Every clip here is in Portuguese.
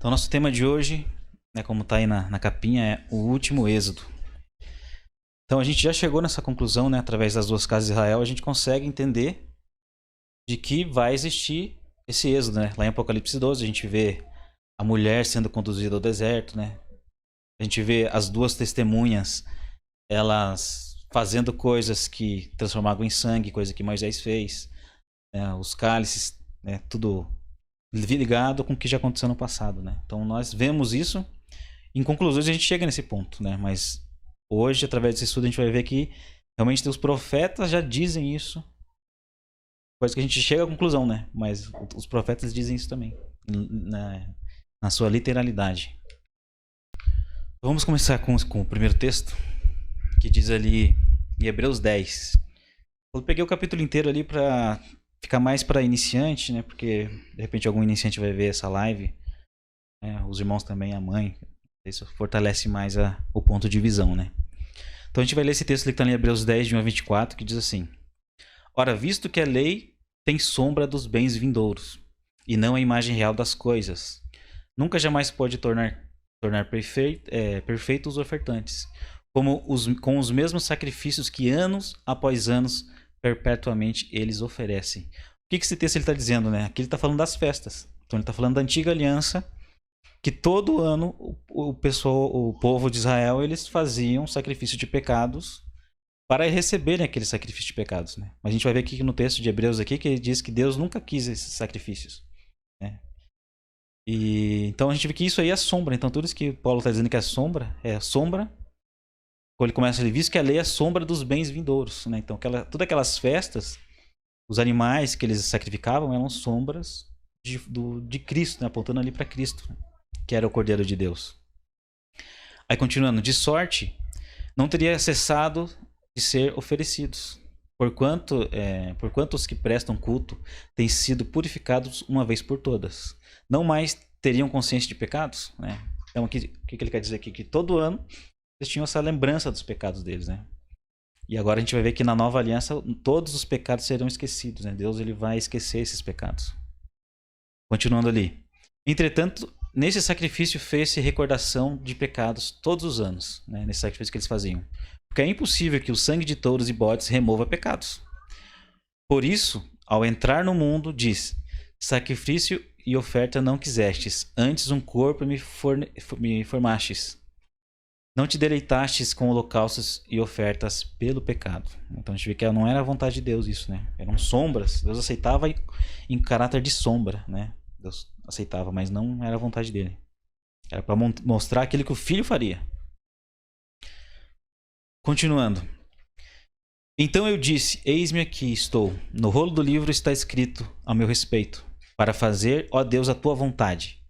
Então, nosso tema de hoje, né, como está aí na capinha, é o último êxodo. Então, a gente já chegou nessa conclusão, né, através das duas casas de Israel, a gente consegue entender de que vai existir esse êxodo, né? Lá em Apocalipse 12, a gente vê a mulher sendo conduzida ao deserto, né? A gente vê as duas testemunhas, elas fazendo coisas que transformavam em sangue, coisa que Moisés fez, né? Os cálices, né? Tudo ligado com o que já aconteceu no passado, né? Então nós vemos isso, em conclusões a gente chega nesse ponto, né? Mas hoje, através desse estudo, a gente vai ver que realmente os profetas já dizem isso, coisa que a gente chega à conclusão, né? Mas os profetas dizem isso também, na sua literalidade. Vamos começar com o primeiro texto, que diz ali em Hebreus 10. Eu peguei o capítulo inteiro ali para ficar mais para iniciante, né? Porque de repente algum iniciante vai ver essa live, né? Os irmãos também, a mãe. Isso fortalece mais o ponto de visão, né? Então a gente vai ler esse texto que está em Hebreus 10, de 1 a 24, que diz assim: Ora, visto que a lei tem sombra dos bens vindouros, e não a imagem real das coisas, nunca jamais pode tornar perfeitos os ofertantes, com os mesmos sacrifícios que anos após anos perpetuamente eles oferecem. O que esse texto está dizendo, né? Aqui ele está falando das festas. Então ele está falando da antiga aliança, que todo ano o povo de Israel, eles faziam sacrifício de pecados para receberem aquele sacrifício de pecados, né? Mas a gente vai ver aqui no texto de Hebreus aqui que ele diz que Deus nunca quis esses sacrifícios, né? E então a gente vê que isso aí é sombra. Então tudo isso que Paulo está dizendo que é sombra, quando ele começa, ele diz que a lei é a sombra dos bens vindouros, né? Então todas aquelas festas, os animais que eles sacrificavam eram sombras de Cristo, né? Apontando ali para Cristo, né? Que era o Cordeiro de Deus. Aí continuando, de sorte não teria cessado de ser oferecidos, porquanto os que prestam culto têm sido purificados uma vez por todas, não mais teriam consciência de pecados, né? Então aqui, o que ele quer dizer aqui? Que todo ano eles tinham essa lembrança dos pecados deles, né? E agora a gente vai ver que na nova aliança todos os pecados serão esquecidos, né? Deus ele vai esquecer esses pecados. Continuando ali. Entretanto, nesse sacrifício fez-se recordação de pecados todos os anos, né? Nesse sacrifício que eles faziam. Porque é impossível que o sangue de touros e bodes remova pecados. Por isso, ao entrar no mundo, diz: sacrifício e oferta não quisestes, antes um corpo me formastes. Não te deleitastes com holocaustos e ofertas pelo pecado. Então a gente vê que não era a vontade de Deus isso, né? Eram sombras. Deus aceitava em caráter de sombra, né? Deus aceitava, mas não era a vontade dele. Era para mostrar aquilo que o filho faria. Continuando. Então eu disse: eis-me aqui, estou. No rolo do livro está escrito a meu respeito, para fazer, ó Deus, a tua vontade.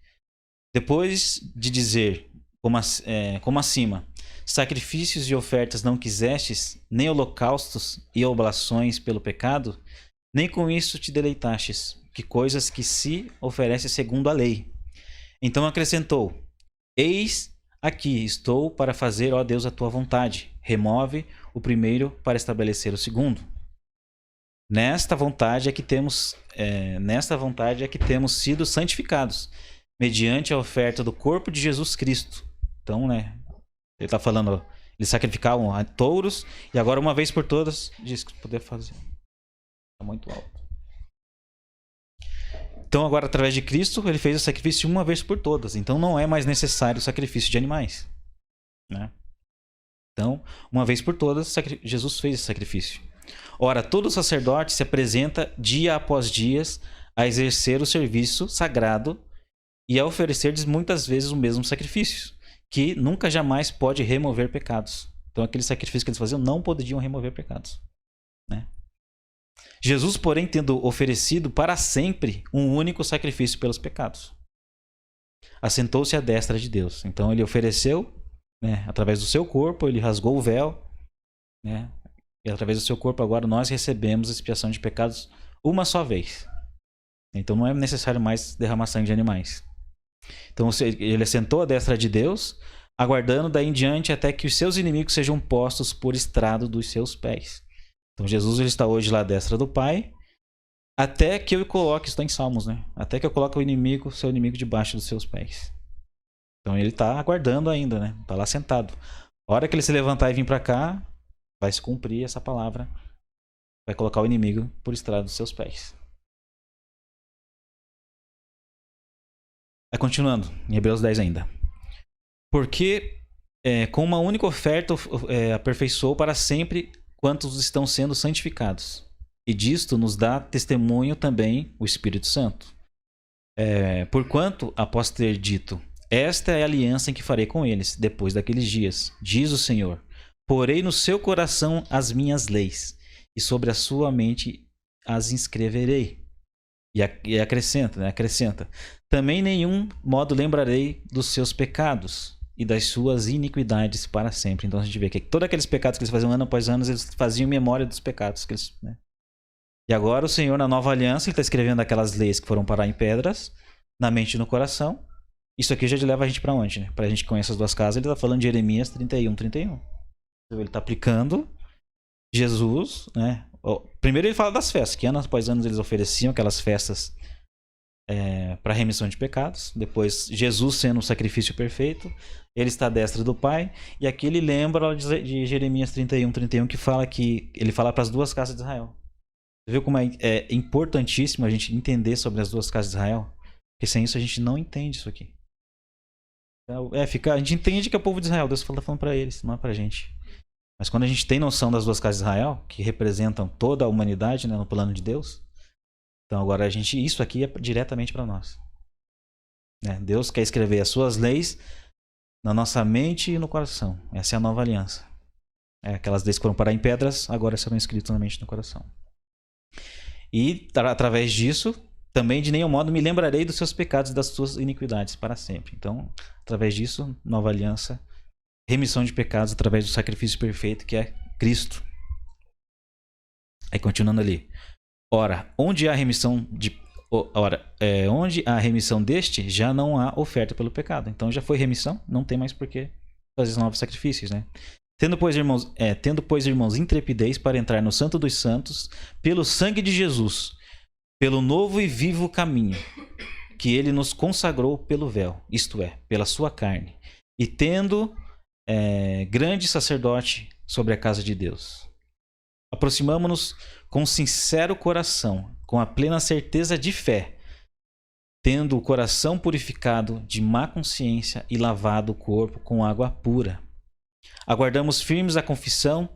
Depois de dizer, como acima, sacrifícios e ofertas não quisestes, nem holocaustos e oblações pelo pecado, nem com isso te deleitastes, que coisas que se oferecem segundo a lei. Então acrescentou: eis aqui estou para fazer, ó Deus, a tua vontade. Remove o primeiro para estabelecer o segundo. Nesta vontade é que temos sido santificados, mediante a oferta do corpo de Jesus Cristo. Então, né, ele está falando, eles sacrificavam a touros e agora uma vez por todas diz que poder fazer. Está muito alto. Então agora através de Cristo ele fez o sacrifício uma vez por todas. Então não é mais necessário o sacrifício de animais, né? Então, uma vez por todas, Jesus fez esse sacrifício. Ora, todo sacerdote se apresenta dia após dia a exercer o serviço sagrado e a oferecer muitas vezes o mesmo sacrifício, que nunca jamais pode remover pecados. Então, aquele sacrifício que eles faziam não podiam remover pecados, né? Jesus, porém, tendo oferecido para sempre um único sacrifício pelos pecados, assentou-se à destra de Deus. Então, ele ofereceu, né, através do seu corpo, ele rasgou o véu, né? E através do seu corpo agora nós recebemos a expiação de pecados uma só vez. Então não é necessário mais derramar sangue de animais. Então ele assentou à destra de Deus, aguardando daí em diante até que os seus inimigos sejam postos por estrado dos seus pés. Então Jesus ele está hoje lá à destra do Pai, até que eu coloque, está em Salmos, né? Até que eu coloque o seu inimigo debaixo dos seus pés. Então ele está aguardando ainda, né? Está lá sentado. A hora que ele se levantar e vir para cá, vai se cumprir essa palavra. Vai colocar o inimigo por estrada dos seus pés. Vai continuando, em Hebreus 10 ainda. Porque com uma única oferta aperfeiçoou para sempre quantos estão sendo santificados. E disto nos dá testemunho também o Espírito Santo. Porquanto, após ter dito, esta é a aliança em que farei com eles, depois daqueles dias, diz o Senhor, porei no seu coração as minhas leis, e sobre a sua mente as inscreverei. E acrescenta, né? Acrescenta. Também nenhum modo lembrarei dos seus pecados e das suas iniquidades para sempre. Então a gente vê que todos aqueles pecados que eles faziam ano após ano, eles faziam memória dos pecados que eles, né? E agora o Senhor, na nova aliança, ele está escrevendo aquelas leis que foram parar em pedras, na mente e no coração. Isso aqui já leva a gente para onde, né? Para a gente que conhece as duas casas, ele está falando de Jeremias 31, 31. Então ele está aplicando Jesus, né? Primeiro ele fala das festas, que ano após ano eles ofereciam aquelas festas para remissão de pecados. Depois Jesus sendo o sacrifício perfeito, ele está à destra do Pai. E aqui ele lembra de Jeremias 31, 31, que fala que ele fala para as duas casas de Israel. Você viu como é importantíssimo a gente entender sobre as duas casas de Israel? Porque sem isso a gente não entende isso aqui. Então, a gente entende que é o povo de Israel, Deus está falando para eles, não é para a gente. Mas quando a gente tem noção das duas casas de Israel, que representam toda a humanidade, né, no plano de Deus, então agora isso aqui é diretamente para nós. Né? Deus quer escrever as suas leis na nossa mente e no coração. Essa é a nova aliança. Aquelas leis que foram parar em pedras, agora serão escritas na mente e no coração. E através disso, também de nenhum modo me lembrarei dos seus pecados e das suas iniquidades para sempre. Então, através disso, nova aliança, remissão de pecados através do sacrifício perfeito que é Cristo. Aí continuando ali. Ora, onde há remissão deste, já não há oferta pelo pecado. Então já foi remissão, não tem mais por que fazer novos sacrifícios, né? Tendo, pois, irmãos, intrepidez para entrar no Santo dos Santos, pelo sangue de Jesus, pelo novo e vivo caminho, que ele nos consagrou pelo véu, isto é, pela sua carne, e tendo grande sacerdote sobre a casa de Deus. Aproximamo-nos com sincero coração, com a plena certeza de fé, tendo o coração purificado de má consciência e lavado o corpo com água pura. Aguardamos firmes a confissão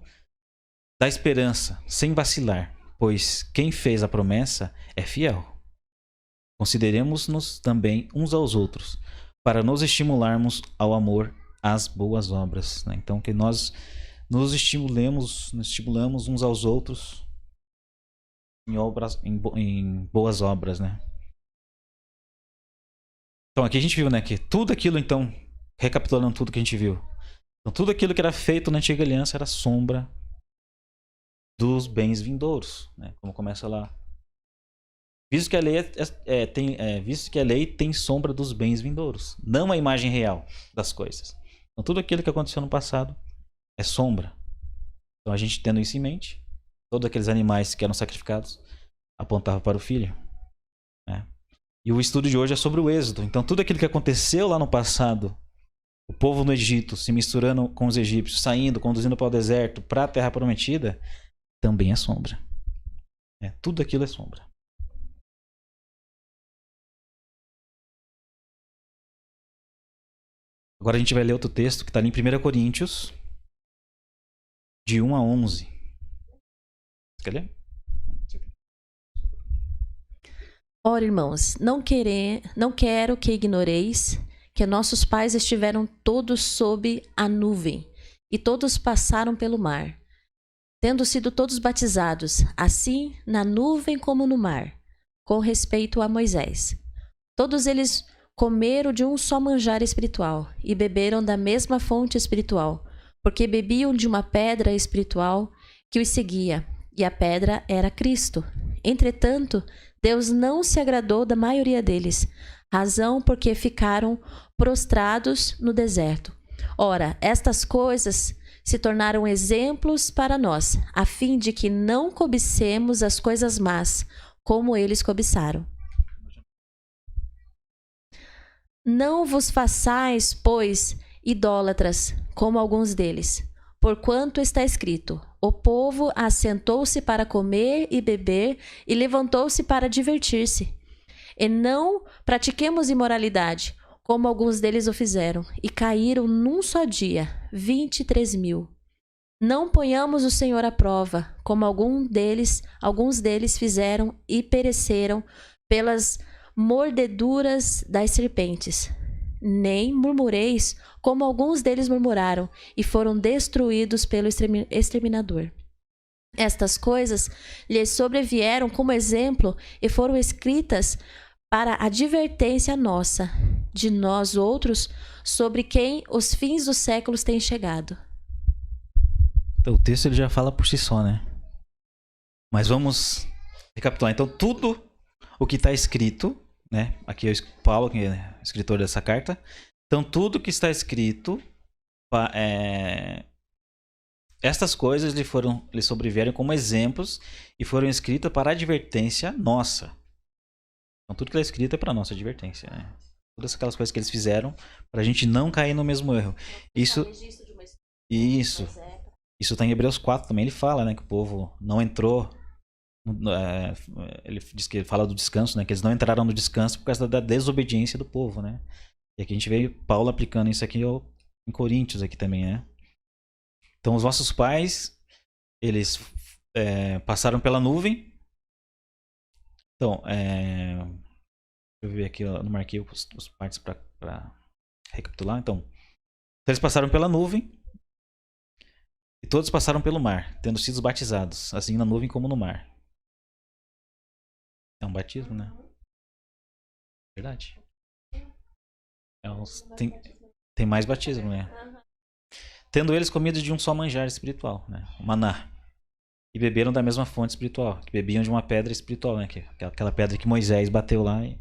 da esperança, sem vacilar, pois quem fez a promessa é fiel. Consideremos-nos também uns aos outros, para nos estimularmos ao amor às boas obras. Né? Então, que nós nos estimulamos uns aos outros em boas obras. Né? Então, aqui a gente viu, né, que tudo aquilo, então, recapitulando tudo que a gente viu, então, tudo aquilo que era feito na Antiga Aliança era sombra dos bens vindouros, né? Como começa lá. Visto que a lei tem sombra dos bens vindouros, não a imagem real das coisas. Então, tudo aquilo que aconteceu no passado é sombra. Então, a gente tendo isso em mente, todos aqueles animais que eram sacrificados apontavam para o Filho. Né? E o estudo de hoje é sobre o Êxodo. Então, tudo aquilo que aconteceu lá no passado, o povo no Egito se misturando com os egípcios, saindo, conduzindo para o deserto, para a terra prometida, também é sombra. Tudo aquilo é sombra. Agora a gente vai ler outro texto que está ali em 1 Coríntios, de 1 a 11. Você quer ler? Ora, irmãos, não quero que ignoreis que nossos pais estiveram todos sob a nuvem, e todos passaram pelo mar, tendo sido todos batizados, assim na nuvem como no mar, com respeito a Moisés. Todos eles comeram de um só manjar espiritual, e beberam da mesma fonte espiritual, porque bebiam de uma pedra espiritual que os seguia, e a pedra era Cristo. Entretanto, Deus não se agradou da maioria deles, razão porque ficaram prostrados no deserto. Ora, estas coisas se tornaram exemplos para nós, a fim de que não cobicemos as coisas más, como eles cobiçaram. Não vos façais, pois, idólatras, como alguns deles. Porquanto está escrito: o povo assentou-se para comer e beber e levantou-se para divertir-se. E não pratiquemos imoralidade, como alguns deles o fizeram, e caíram num só dia 23.000. Não ponhamos o Senhor à prova, como alguns deles fizeram e pereceram pelas mordeduras das serpentes. Nem murmureis, como alguns deles murmuraram, e foram destruídos pelo exterminador. Estas coisas lhes sobrevieram como exemplo e foram escritas para advertência nossa, de nós outros, sobre quem os fins dos séculos têm chegado. Então, o texto ele já fala por si só, né? Mas vamos recapitular. Então, tudo o que está escrito, né? Aqui é o Paulo, que é o escritor dessa carta. Então, tudo que está escrito, estas coisas lhe sobrevieram como exemplos e foram escritas para advertência nossa. Então, tudo que está escrito é para nossa advertência, né? Todas aquelas coisas que eles fizeram para a gente não cair no mesmo erro. Isso está em Hebreus 4 também. Ele fala, né, que o povo não entrou. Ele diz que ele fala do descanso, né, que eles não entraram no descanso por causa da desobediência do povo, né? E aqui a gente vê Paulo aplicando isso aqui em Coríntios aqui também, né? Então os vossos pais, eles passaram pela nuvem. Então, deixa eu ver aqui, eu não marquei os partes para recapitular. Então, eles passaram pela nuvem e todos passaram pelo mar, tendo sido batizados, assim na nuvem como no mar. É um batismo, né? Verdade. Tem mais batismo, né? Tendo eles comido de um só manjar espiritual, né? O maná. E beberam da mesma fonte espiritual, que bebiam de uma pedra espiritual, né? Que é aquela pedra que Moisés bateu lá e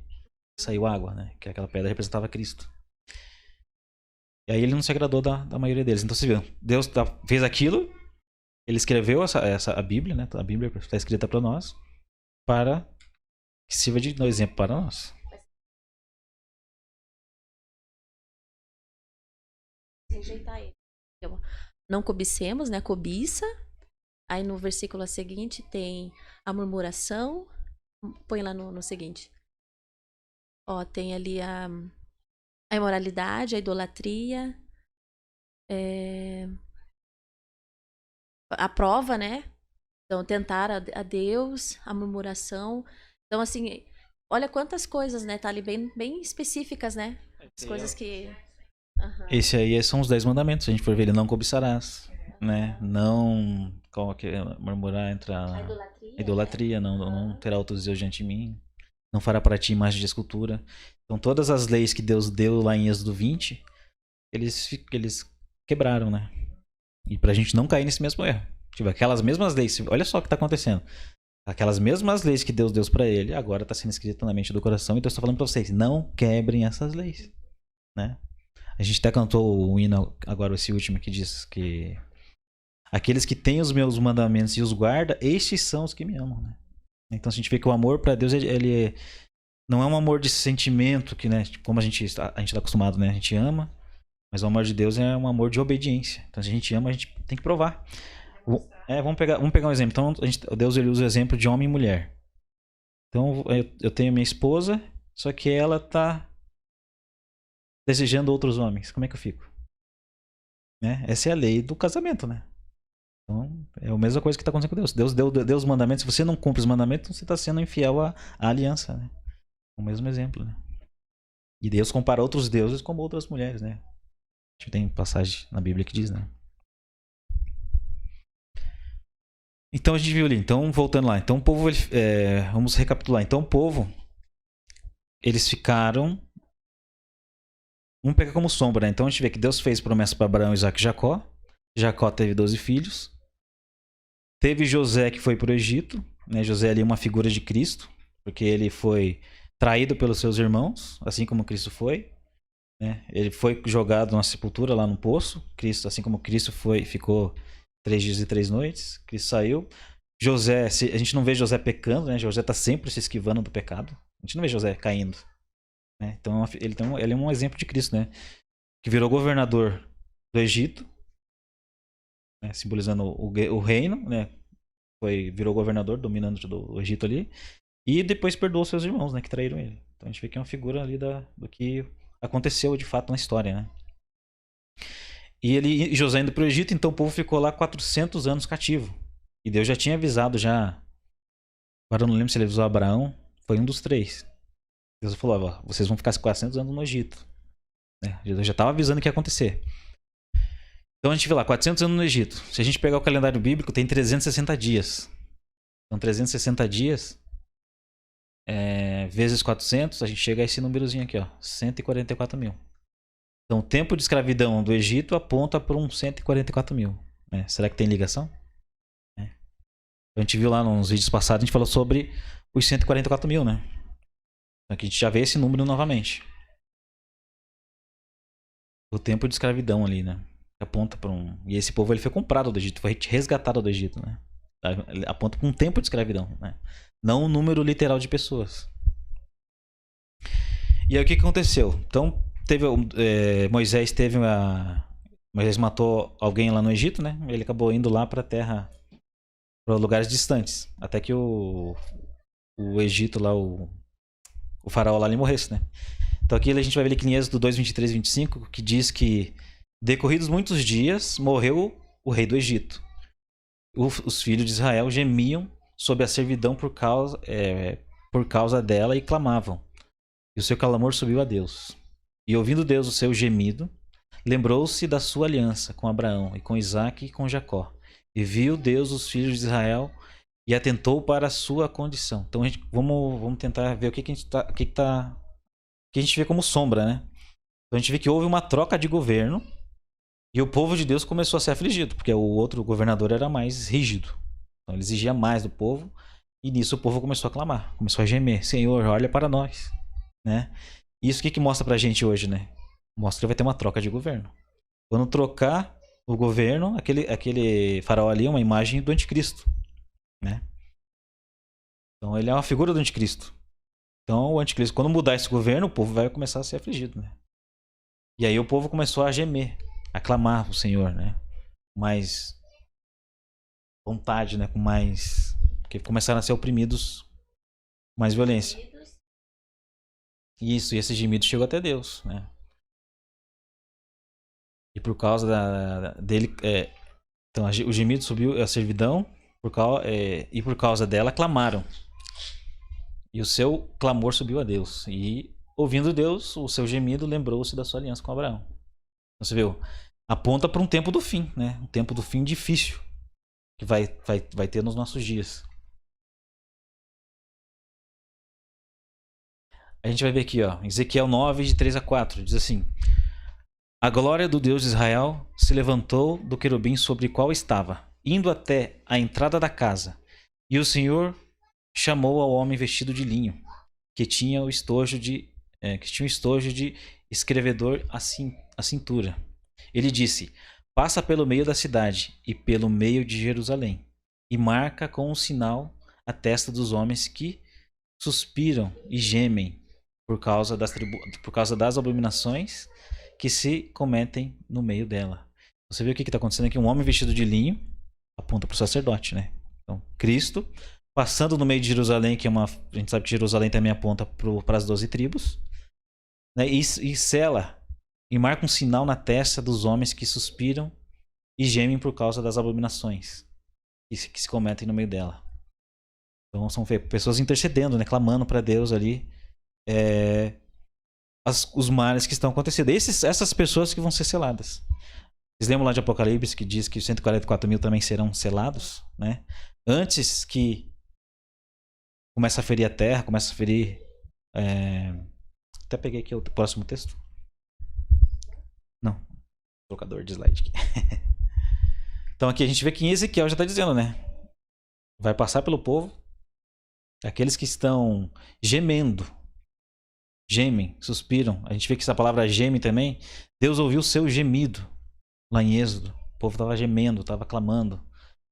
saiu água, né? Que aquela pedra representava Cristo. E aí ele não se agradou da maioria deles. Então você viu, Deus fez aquilo, ele escreveu a Bíblia, né? A Bíblia está escrita para nós, para que sirva de exemplo para nós. Rejeitar ele. Não cobicemos, né? Cobiça. Aí no versículo seguinte tem a murmuração. Põe lá no seguinte. Ó, tem ali a imoralidade, a idolatria, a prova, né? Então, tentar a Deus, a murmuração. Então, assim, olha quantas coisas, né? Tá ali bem específicas, né? As coisas que... Uhum. Esse aí são os 10 mandamentos. A gente for ver, ele não cobiçarás, né? Não murmurar, entrar a idolatria, não terá outros deuses diante de mim, não fará para ti imagem de escultura. Então todas as leis que Deus deu lá em Êxodo 20, eles quebraram, né? E pra gente não cair nesse mesmo erro. Tipo, aquelas mesmas leis, olha só o que tá acontecendo. Aquelas mesmas leis que Deus deu para ele, agora está sendo escrita na mente do coração. Então eu estou falando para vocês, não quebrem essas leis, né? A gente até cantou o hino agora, esse último, que diz que aqueles que têm os meus mandamentos e os guardam, estes são os que me amam, né? Então a gente vê que o amor para Deus, ele não é um amor de sentimento, que, né, como a gente está acostumado, né? A gente ama, mas o amor de Deus é um amor de obediência. Então se a gente ama, a gente tem que provar. Vamos pegar um exemplo. Então Deus ele usa o exemplo de homem e mulher. Então eu tenho minha esposa, só que ela tá desejando outros homens. Como é que eu fico? Né? Essa é a lei do casamento, né? Então é a mesma coisa que está acontecendo com Deus. Deus deu os mandamentos. Se você não cumpre os mandamentos, você está sendo infiel à aliança, né? O mesmo exemplo, né? E Deus compara outros deuses como outras mulheres, né? A gente tem passagem na Bíblia que diz, né? Então a gente viu ali. Então voltando lá. Então o povo, vamos recapitular. Então o povo, eles ficaram... Vamos pegar como sombra, né? Então a gente vê que Deus fez promessa para Abraão, Isaac e Jacó. Jacó teve 12 filhos. Teve José, que foi para o Egito, né? José ali é uma figura de Cristo, porque ele foi traído pelos seus irmãos, assim como Cristo foi, né? Ele foi jogado na sepultura lá no poço. Cristo, assim como Cristo ficou 3 dias e 3 noites. Cristo saiu. José, a gente não vê José pecando, né? José está sempre se esquivando do pecado. A gente não vê José caindo. né? Então ele é um exemplo de Cristo, né? Que virou governador do Egito, né? Simbolizando o reino, né? Virou governador, dominando o Egito ali. E depois perdoou seus irmãos, né? Que traíram ele. Então a gente vê que é uma figura ali do que aconteceu de fato na história, né? E José indo para o Egito, então o povo ficou lá 400 anos cativo. E Deus já tinha avisado já. Agora eu não lembro se ele avisou Abraão. Foi um dos três. Deus falou, ó, vocês vão ficar 400 anos no Egito. Né? Deus já estava avisando o que ia acontecer. Então a gente vê lá, 400 anos no Egito. Se a gente pegar o calendário bíblico, tem 360 dias. Então 360 dias vezes 400, a gente chega a esse númerozinho aqui, ó, 144 mil. Então o tempo de escravidão do Egito aponta para um 144 mil. Né? Será que tem ligação? A gente viu lá nos vídeos passados, a gente falou sobre os 144 mil, né? Então aqui a gente já vê esse número novamente. O tempo de escravidão ali, né? Aponta para um... E esse povo ele foi comprado do Egito, foi resgatado do Egito, né? Aponta para um tempo de escravidão, né? Não um número literal de pessoas. E aí o que aconteceu? Então, Moisés matou alguém lá no Egito, né? Ele acabou indo lá para a terra, para lugares distantes, até que o Egito lá, o faraó lá, ele morresse, né? Então aqui a gente vai ver aqui em Êxodo 2, 23 e 25, que diz que decorridos muitos dias, morreu o rei do Egito. Os filhos de Israel gemiam sob a servidão por causa dela e clamavam. E o seu clamor subiu a Deus. E ouvindo Deus o seu gemido, lembrou-se da sua aliança com Abraão e com Isaque e com Jacó. E viu Deus os filhos de Israel e atentou para a sua condição. Então vamos tentar ver o que a gente vê como sombra, né? Então a gente vê que houve uma troca de governo e o povo de Deus começou a ser afligido, porque o outro governador era mais rígido. Então ele exigia mais do povo e nisso o povo começou a clamar, começou a gemer. Senhor, olha para nós, né? Isso que mostra pra gente hoje, né? Mostra que vai ter uma troca de governo. Quando trocar o governo, aquele faraó ali é uma imagem do anticristo, né? Então ele é uma figura do anticristo. Então o anticristo, quando mudar esse governo, o povo vai começar a ser afligido, né? E aí o povo começou a gemer, a clamar o Senhor, né? Com mais vontade, né? Porque começaram a ser oprimidos com mais violência. Isso, e esse gemido chegou até Deus, né? E por causa dele... então o gemido subiu, a servidão, e por causa dela clamaram. E o seu clamor subiu a Deus. E ouvindo Deus, o seu gemido lembrou-se da sua aliança com Abraão. Então, você viu? Aponta para um tempo do fim, né? Um tempo do fim difícil que vai ter nos nossos dias. A gente vai ver aqui, ó, Ezequiel 9, de 3 a 4, diz assim: A glória do Deus de Israel se levantou do querubim sobre o qual estava, indo até a entrada da casa. E o Senhor chamou ao homem vestido de linho, que tinha o estojo de escrevedor à cintura. Ele disse: Passa pelo meio da cidade e pelo meio de Jerusalém, e marca com um sinal a testa dos homens que suspiram e gemem por causa das abominações que se cometem no meio dela. Você vê o que está acontecendo aqui? Um homem vestido de linho aponta para o sacerdote, né? Então, Cristo passando no meio de Jerusalém, a gente sabe que Jerusalém também aponta para as 12 tribos, né? E sela e marca um sinal na testa dos homens que suspiram e gemem por causa das abominações que se cometem no meio dela. Então são pessoas intercedendo, né? Clamando para Deus ali os males que estão acontecendo. Essas pessoas que vão ser seladas. Vocês lembram lá de Apocalipse que diz que os 144 mil também serão selados, né? Antes que comece a ferir a terra, comece a ferir... Até peguei aqui o próximo texto. Não. Trocador de slide aqui. Então aqui a gente vê que em Ezequiel já está dizendo, né? Vai passar pelo povo aqueles que estão gemendo. Gemem, suspiram. A gente vê que essa palavra geme também. Deus ouviu o seu gemido lá em Êxodo. O povo estava gemendo, estava clamando.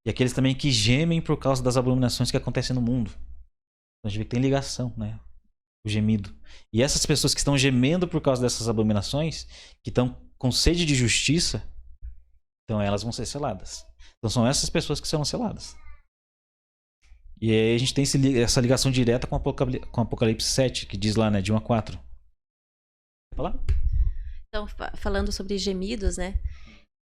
E aqueles também que gemem por causa das abominações que acontecem no mundo. Então a gente vê que tem ligação, né? O gemido. E essas pessoas que estão gemendo por causa dessas abominações, que estão com sede de justiça, então elas vão ser seladas. Então são essas pessoas que serão seladas. E aí a gente tem essa ligação direta com Apocalipse 7, que diz lá, né, de 1 a 4. Quer falar? Então, falando sobre gemidos, né?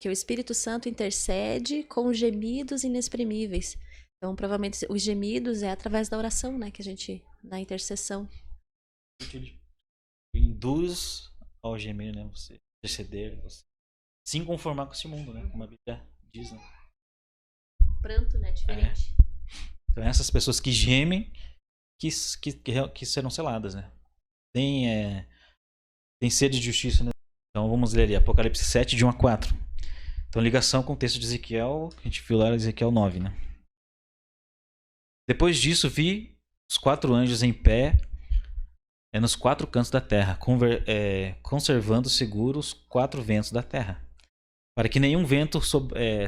Que o Espírito Santo intercede com gemidos inexprimíveis. Então, provavelmente, os gemidos é através da oração, né? Que a gente, na intercessão. Induz ao gemer, né? Você interceder, você se conformar com esse mundo, né? Como a Bíblia diz, né? Pranto, né? Diferente. Então, essas pessoas que gemem, que serão seladas, né? Tem sede de justiça, né? Então, vamos ler ali, Apocalipse 7, de 1 a 4. Então, ligação com o texto de Ezequiel, que a gente viu lá, Ezequiel 9, né? Depois disso, vi os 4 anjos em pé nos 4 cantos da terra, conservando seguros os 4 ventos da terra, para que nenhum vento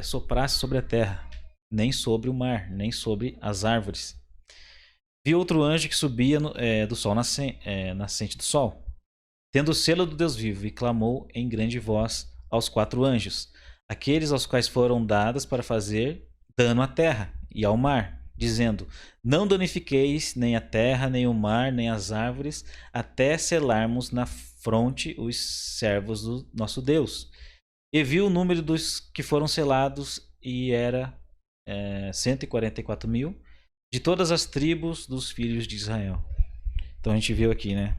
soprasse sobre a terra, nem sobre o mar, nem sobre as árvores. Vi outro anjo que subia do sol nascente do sol, tendo o selo do Deus vivo, e clamou em grande voz aos 4 anjos, aqueles aos quais foram dadas para fazer dano à terra e ao mar, dizendo: não danifiqueis nem a terra, nem o mar, nem as árvores, até selarmos na fronte os servos do nosso Deus. E viu o número dos que foram selados, e era 144 mil, de todas as tribos dos filhos de Israel. Então a gente viu aqui, né?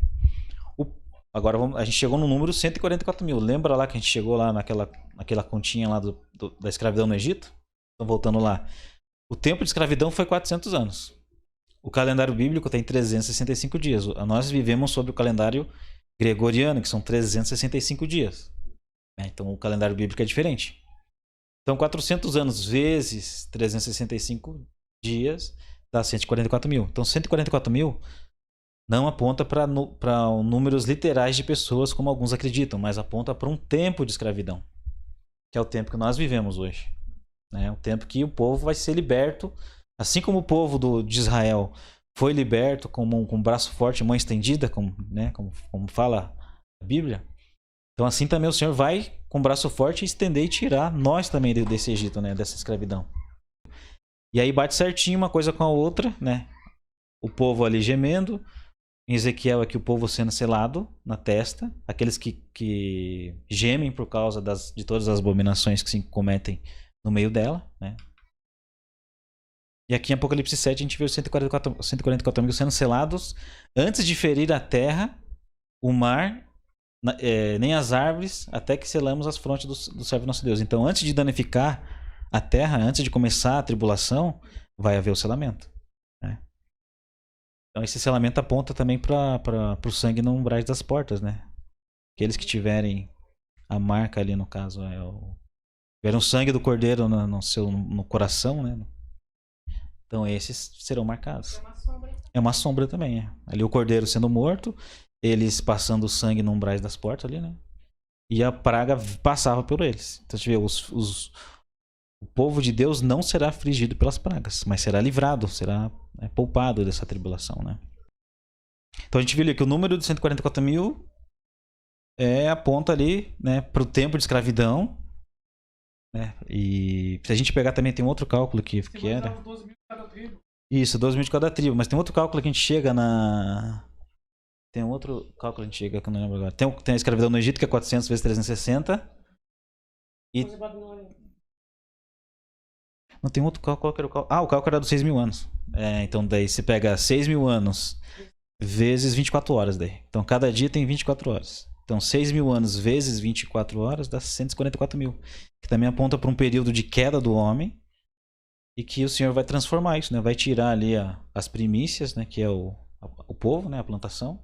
Agora a gente chegou no número 144 mil. Lembra lá que a gente chegou lá naquela continha lá da escravidão no Egito? Então voltando lá. O tempo de escravidão foi 400 anos. O calendário bíblico tem 365 dias. Nós vivemos sob o calendário gregoriano, que são 365 dias. Então o calendário bíblico é diferente. Então 400 anos vezes 365 dias dá 144 mil. Então 144 mil não aponta para números literais de pessoas, como alguns acreditam, mas aponta para um tempo de escravidão, que é o tempo que nós vivemos hoje. O tempo que o povo vai ser liberto, assim como o povo de Israel foi liberto com um braço forte, mão estendida, como fala a Bíblia. Então assim também o Senhor vai com o braço forte estender e tirar nós também desse Egito, né, dessa escravidão. E aí bate certinho uma coisa com a outra, né? O povo ali gemendo, em Ezequiel aqui o povo sendo selado na testa, aqueles que gemem por causa de todas as abominações que se cometem no meio dela, né? E aqui em Apocalipse 7 a gente vê os 144 mil sendo selados antes de ferir a terra, o mar, nem as árvores, até que selamos as frontes do servo nosso Deus. Então, antes de danificar a terra, antes de começar a tribulação, vai haver o selamento, né? Então, esse selamento aponta também para o sangue no umbrais das portas, né? Aqueles que tiverem a marca ali, no caso, tiverem o sangue do cordeiro no coração, né? Então, esses serão marcados. É uma sombra também, Ali o cordeiro sendo morto, eles passando o sangue no umbrais das portas ali, né? E a praga passava por eles. Então, você vê, o povo de Deus não será afligido pelas pragas, mas será livrado, será poupado dessa tribulação, né? Então a gente viu ali que o número de 144 mil aponta ali, né, para o tempo de escravidão, né? E se a gente pegar também, tem um outro cálculo que era 12 mil de cada tribo. Isso, 12 mil de cada tribo, mas tem outro cálculo que a gente chega tem um outro cálculo que a gente chega, que eu não lembro agora. Tem a escravidão no Egito, que é 400 vezes 360. E não tem outro cálculo, qual que era o cálculo? O cálculo era dos 6 mil anos. Então daí você pega 6 mil anos vezes 24 horas daí. Então cada dia tem 24 horas. Então 6 mil anos vezes 24 horas dá 144 mil. Que também aponta para um período de queda do homem. E que o Senhor vai transformar isso, né? Vai tirar ali as primícias, né? Que é o povo, né? A plantação.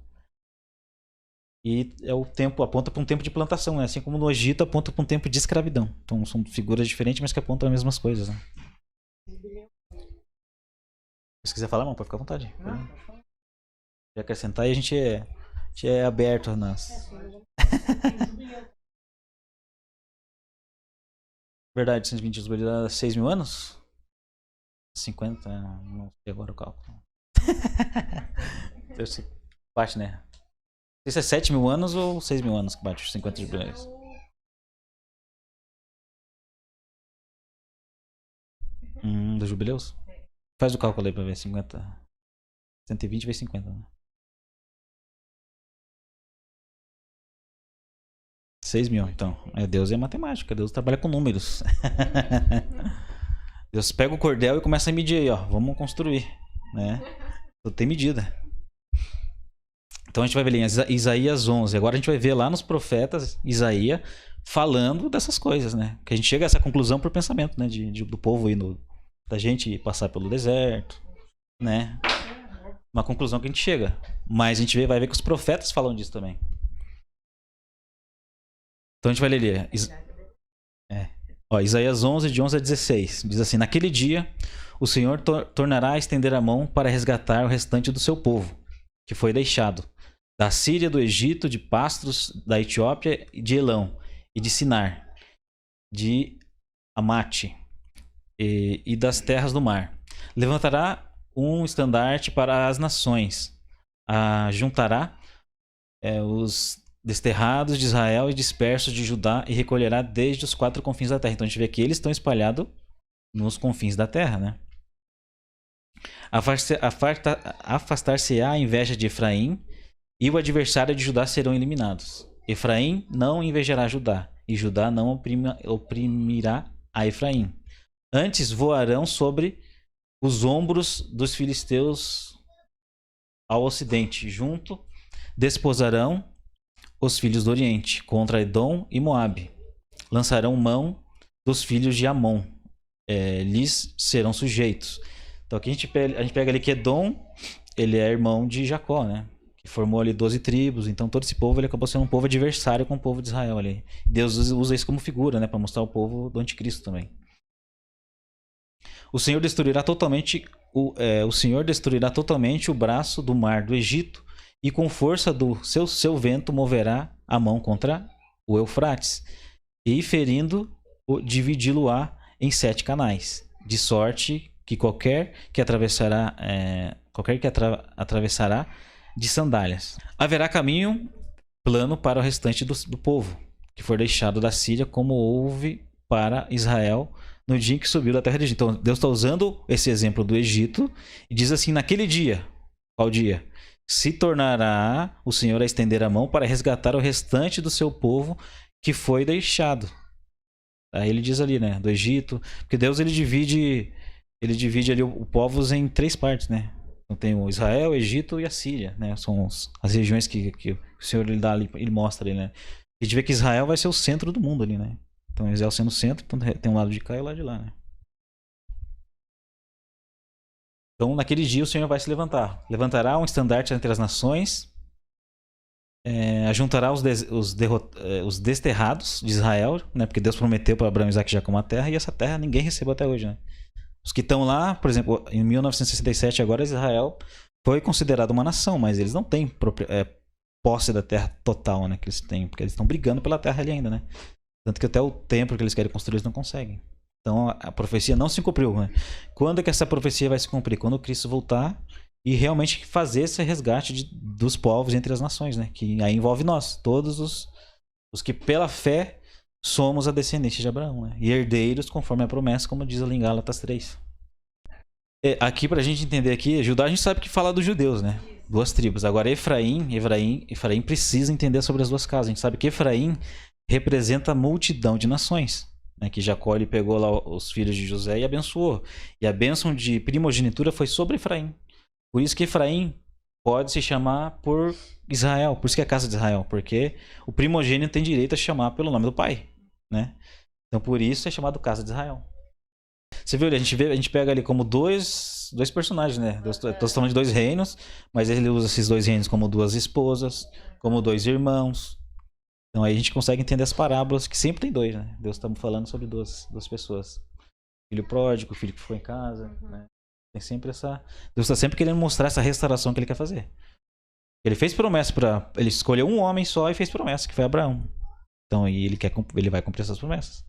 E o tempo, aponta para um tempo de plantação, né? Assim como no Egito aponta para um tempo de escravidão. Então são figuras diferentes, mas que apontam as mesmas coisas, né? Se quiser falar, não, pode ficar à vontade. Quer acrescentar e a gente é aberto nas. Verdade, 120 jubileus dá 6 mil anos? 50, não sei agora o cálculo. Bate, né? Não sei se é 7 mil anos ou 6 mil anos que bate os 50 jubileus. Dos jubileus? Faz o cálculo aí pra ver. 50. 120 vezes 50, né? 6 mil, então. Deus é matemática. Deus trabalha com números. Deus pega o cordel e começa a medir aí, ó. Vamos construir, né? Tudo tem medida. Então a gente vai ver ali em Isaías 11. Agora a gente vai ver lá nos profetas Isaías falando dessas coisas, né? Que a gente chega a essa conclusão por pensamento, né? Do povo aí, da gente passar pelo deserto, né? Uma conclusão que a gente chega. Mas a gente vai ver que os profetas falam disso também. Então a gente vai ler ali. Isaías 11, de 11 a 16. Diz assim: naquele dia, o Senhor tornará a estender a mão para resgatar o restante do seu povo, que foi deixado, da Síria, do Egito, de Pastros, da Etiópia, de Elão, e de Sinar, de Amate, e das terras do mar. Levantará um estandarte para as nações, juntará os desterrados de Israel e dispersos de Judá e recolherá desde os 4 confins da terra. Então a gente vê que eles estão espalhados nos confins da terra, né? Afastar-se-á a inveja de Efraim e o adversário de Judá serão eliminados. Efraim não invejará Judá e Judá não oprimirá a Efraim. Antes voarão sobre os ombros dos filisteus ao ocidente. Junto desposarão os filhos do Oriente contra Edom e Moabe. Lançarão mão dos filhos de Amon. Lhes serão sujeitos. Então aqui a gente pega ali que Edom, ele é irmão de Jacó, né? Que formou ali 12 tribos. Então todo esse povo ele acabou sendo um povo adversário com o povo de Israel ali. Deus usa isso como figura, né? Para mostrar o povo do anticristo também. O Senhor destruirá totalmente o braço do mar do Egito e com força do seu vento moverá a mão contra o Eufrates e ferindo dividi-lo-á em 7 canais, de sorte que qualquer que atravessará de sandálias. Haverá caminho plano para o restante do povo, que for deixado da Síria, como houve para Israel no dia em que subiu da terra do Egito. Então Deus está usando esse exemplo do Egito e diz assim: naquele dia, qual dia? Se tornará o Senhor a estender a mão para resgatar o restante do seu povo que foi deixado. Aí ele diz ali, né, do Egito, porque Deus ele divide ali o povos em 3 partes, né? Então tem o Israel, o Egito e a Síria, né? São as regiões que o Senhor ele dá ali, ele mostra ali, né? E a gente vê que Israel vai ser o centro do mundo ali, né? Então Israel sendo o centro, então tem um lado de cá e um lado de lá, né? Então, naquele dia, o Senhor vai se levantar. Levantará um estandarte entre as nações, ajuntará os desterrados de Israel, né? Porque Deus prometeu para Abraão, Isaac e Jacó uma terra, e essa terra ninguém recebeu até hoje, né? Os que estão lá, por exemplo, em 1967, agora Israel foi considerado uma nação, mas eles não têm posse da terra total, né? Que eles têm, porque eles estão brigando pela terra ali ainda, né? Tanto que até o templo que eles querem construir, eles não conseguem. Então a profecia não se cumpriu, né? Quando é que essa profecia vai se cumprir? Quando Cristo voltar e realmente fazer esse resgate dos povos entre as nações, né? Que aí envolve nós, todos os que pela fé somos a descendência de Abraão, né? E herdeiros conforme a promessa, como diz ali em Gálatas 3. Aqui pra gente entender aqui, Judá a gente sabe que fala dos judeus, né? 2 tribos. Agora Efraim precisa entender sobre as 2 casas. A gente sabe que Efraim representa a multidão de nações. Que Jacó ele pegou lá os filhos de José e abençoou. E a bênção de primogenitura foi sobre Efraim. Por isso que Efraim pode se chamar por Israel. Por isso que é a casa de Israel. Porque o primogênito tem direito a chamar pelo nome do pai, né? Então por isso é chamado casa de Israel. Você viu ali, a gente pega ali como dois personagens, né? Deus falando de 2 reinos, mas ele usa esses 2 reinos como 2 esposas, como 2 irmãos. Então aí a gente consegue entender as parábolas, que sempre tem 2, né? Deus está falando sobre duas pessoas. Filho pródigo, filho que ficou em casa, né? Tem sempre essa... Deus está sempre querendo mostrar essa restauração que ele quer fazer. Ele fez promessa ele escolheu um homem só e fez promessa, que foi Abraão. Então aí ele vai cumprir essas promessas.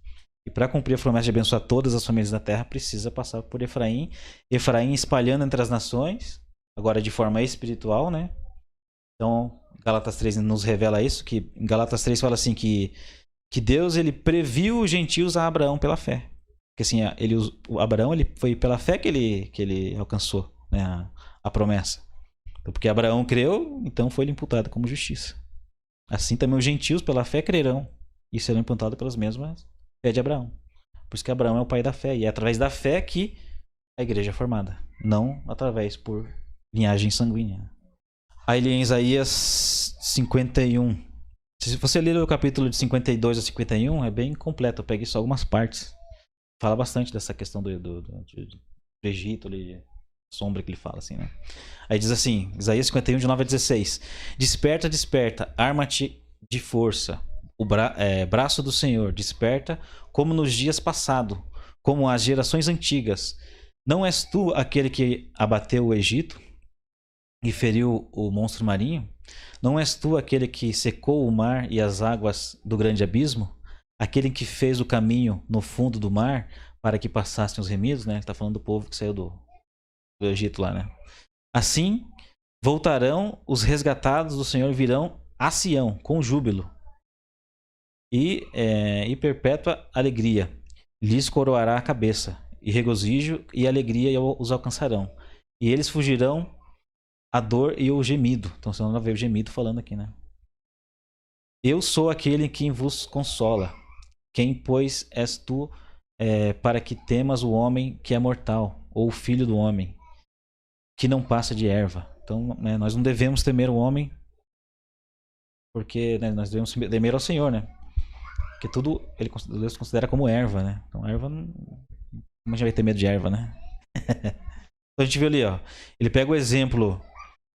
E para cumprir a promessa de abençoar todas as famílias da terra, precisa passar por Efraim. Efraim espalhando entre as nações, agora de forma espiritual, né? Então, Gálatas 3 nos revela isso, que em Gálatas 3 fala assim que Deus ele previu os gentios a Abraão pela fé. Porque assim, o Abraão ele foi pela fé que ele alcançou, né, a promessa. Então, porque Abraão creu, então foi-lhe imputado como justiça. Assim também os gentios pela fé crerão e serão imputados pelas mesmas fé de Abraão. Por isso que Abraão é o pai da fé. E é através da fé que a igreja é formada. Não através por linhagem sanguínea. Aí em Isaías 51. Se você ler o capítulo de 52 a 51, é bem completo. Eu peguei só algumas partes. Fala bastante dessa questão do Egito, ali, sombra que ele fala, assim, né? Aí diz assim, Isaías 51, de 9 a 16. Desperta, desperta, arma-te de força. O braço do Senhor desperta como nos dias passados, como as gerações antigas. Não és tu aquele que abateu o Egito e feriu o monstro marinho? Não és tu aquele que secou o mar e as águas do grande abismo? Aquele que fez o caminho no fundo do mar para que passassem os remidos, né? Ele está falando do povo que saiu do Egito lá, né? Assim voltarão os resgatados do Senhor, virão a Sião com júbilo e perpétua alegria. Lhes coroará a cabeça, e regozijo e alegria os alcançarão. E eles fugirão a dor e o gemido. Então você não vai ver o gemido falando aqui, né? Eu sou aquele que vos consola. Quem, pois, és tu para que temas o homem que é mortal, ou o filho do homem, que não passa de erva? Então, né, nós não devemos temer o homem, porque, né, nós devemos temer ao Senhor, né? Porque tudo Deus considera como erva, né? Então, erva, como a gente vai ter medo de erva, né? Então, a gente vê ali, ó. Ele pega o exemplo: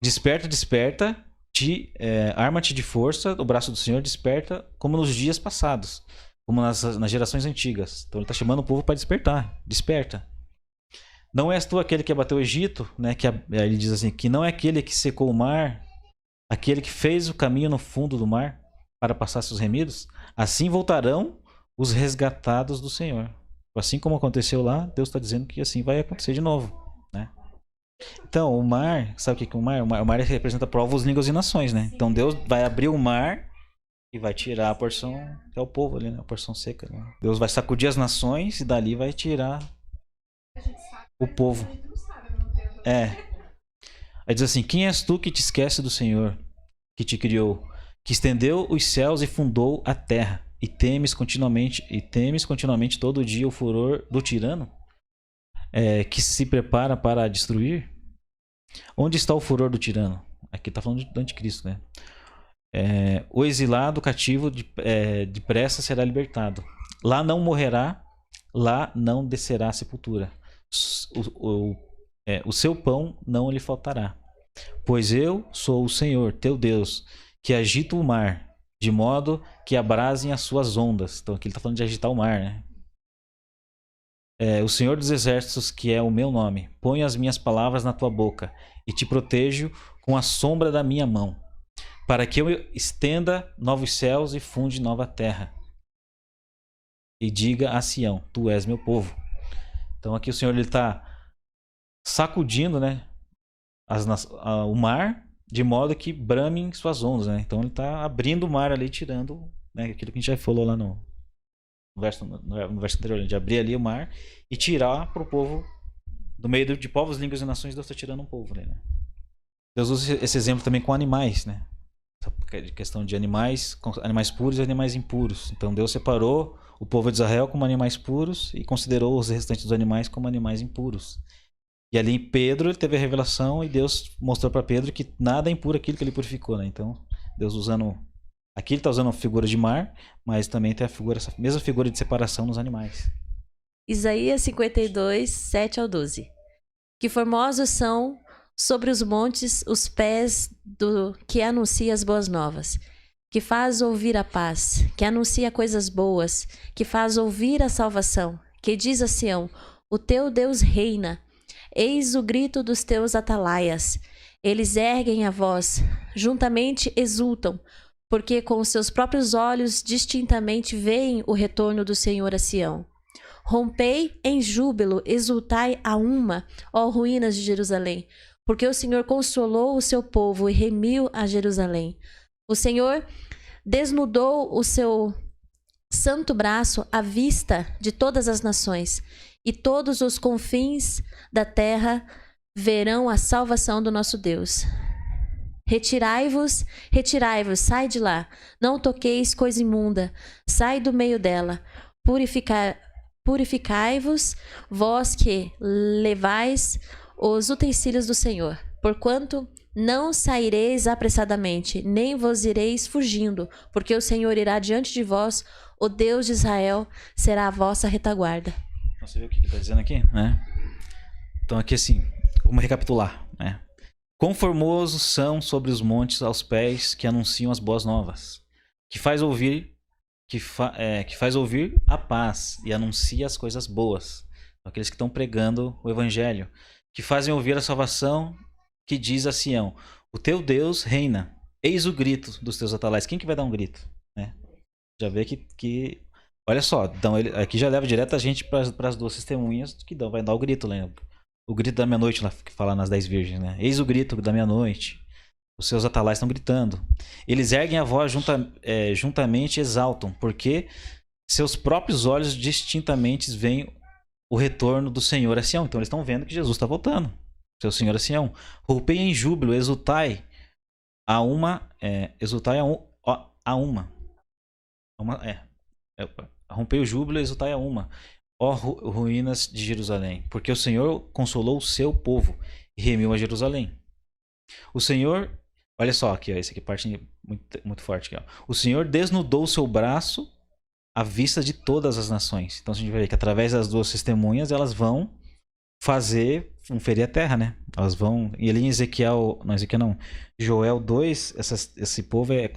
desperta, desperta, arma-te de força, o braço do Senhor desperta, como nos dias passados, como nas gerações antigas. Então ele está chamando o povo para despertar. Desperta. Não és tu aquele que abateu o Egito, né? Ele diz assim, que não é aquele que secou o mar, aquele que fez o caminho no fundo do mar para passar seus remidos? Assim voltarão os resgatados do Senhor. Assim como aconteceu lá, Deus está dizendo que assim vai acontecer de novo, né? Então, o mar, sabe o que é o mar? O mar representa povos, línguas e nações, né? Então Deus vai abrir o mar e vai tirar a porção, que é o povo ali, né? A porção seca, né? Deus vai sacudir as nações e dali vai tirar o povo. Aí diz assim: quem és tu que te esquece do Senhor, que te criou, que estendeu os céus e fundou a terra, e temes continuamente todo dia o furor do tirano, que se prepara para destruir? Onde está o furor do tirano? Aqui está falando do anticristo, né? O exilado cativo depressa será libertado. Lá não morrerá, lá não descerá à sepultura. O seu pão não lhe faltará. Pois eu sou o Senhor, teu Deus, que agita o mar, de modo que abrasem as suas ondas. Então aqui ele está falando de agitar o mar, né? O Senhor dos Exércitos, que é o meu nome, ponho as minhas palavras na tua boca e te protejo com a sombra da minha mão, para que eu estenda novos céus e funde nova terra. E diga a Sião, tu és meu povo. Então aqui o Senhor está sacudindo, né, o mar, de modo que bramem suas ondas, né? Então ele está abrindo o mar ali, tirando, né, aquilo que a gente já falou lá no verso anterior, de abrir ali o mar e tirar para o povo, do meio de povos, línguas e nações. Deus está tirando um povo ali, né? Deus usa esse exemplo também com animais, né? Essa questão de animais puros e animais impuros. Então Deus separou o povo de Israel como animais puros e considerou os restantes dos animais como animais impuros. E ali em Pedro ele teve a revelação e Deus mostrou para Pedro que nada é impuro aquilo que ele purificou, né? Então Deus usando, aqui ele está usando a figura de mar, mas também tem essa mesma figura de separação nos animais. Isaías 52, 7 ao 12. Que formosos são sobre os montes os pés do que anuncia as boas novas, que faz ouvir a paz, que anuncia coisas boas, que faz ouvir a salvação, que diz a Sião, o teu Deus reina. Eis o grito dos teus atalaias. Eles erguem a voz, juntamente exultam, porque com os seus próprios olhos distintamente veem o retorno do Senhor a Sião. Rompei em júbilo, exultai a uma, ó ruínas de Jerusalém. porque o Senhor consolou o seu povo e remiu a Jerusalém. O Senhor desnudou o seu santo braço à vista de todas as nações, e todos os confins da terra verão a salvação do nosso Deus. Retirai-vos, retirai-vos, sai de lá, não toqueis coisa imunda, sai do meio dela, purificai-vos, vós que levais os utensílios do Senhor, porquanto não saireis apressadamente, nem vos ireis fugindo, porque o Senhor irá diante de vós, o Deus de Israel será a vossa retaguarda. Você vê o que ele está dizendo aqui? Né? Então aqui assim, vamos recapitular. Né? Quão formosos são sobre os montes aos pés que anunciam as boas novas, que faz ouvir a paz e anuncia as coisas boas. Aqueles que estão pregando o evangelho, que fazem ouvir a salvação, que diz a Sião: o teu Deus reina. Eis o grito dos teus atalais. Quem que vai dar um grito? Né? Já vê que olha só, então ele aqui já leva direto a gente para as duas testemunhas que vai dar o grito, né? O grito da meia-noite lá que fala nas 10 virgens, né? Eis o grito da meia-noite. Os seus atalais estão gritando. Eles erguem a voz juntamente e exaltam, porque seus próprios olhos distintamente veem o retorno do Senhor a Sião. Então eles estão vendo que Jesus está voltando. Seu Senhor a Sião. Roupei em júbilo, exultai a uma. Exultai a uma. Rompei o júbilo, exultai a uma. Ó ruínas de Jerusalém, porque o Senhor consolou o seu povo e remiu a Jerusalém. O Senhor, olha só aqui, ó, essa aqui é parte muito, muito forte aqui, ó. O Senhor desnudou o seu braço à vista de todas as nações. Então a gente vai ver que através das duas testemunhas elas vão ferir a terra, né? Elas vão, e ali em Ezequiel não, Joel 2, esse povo é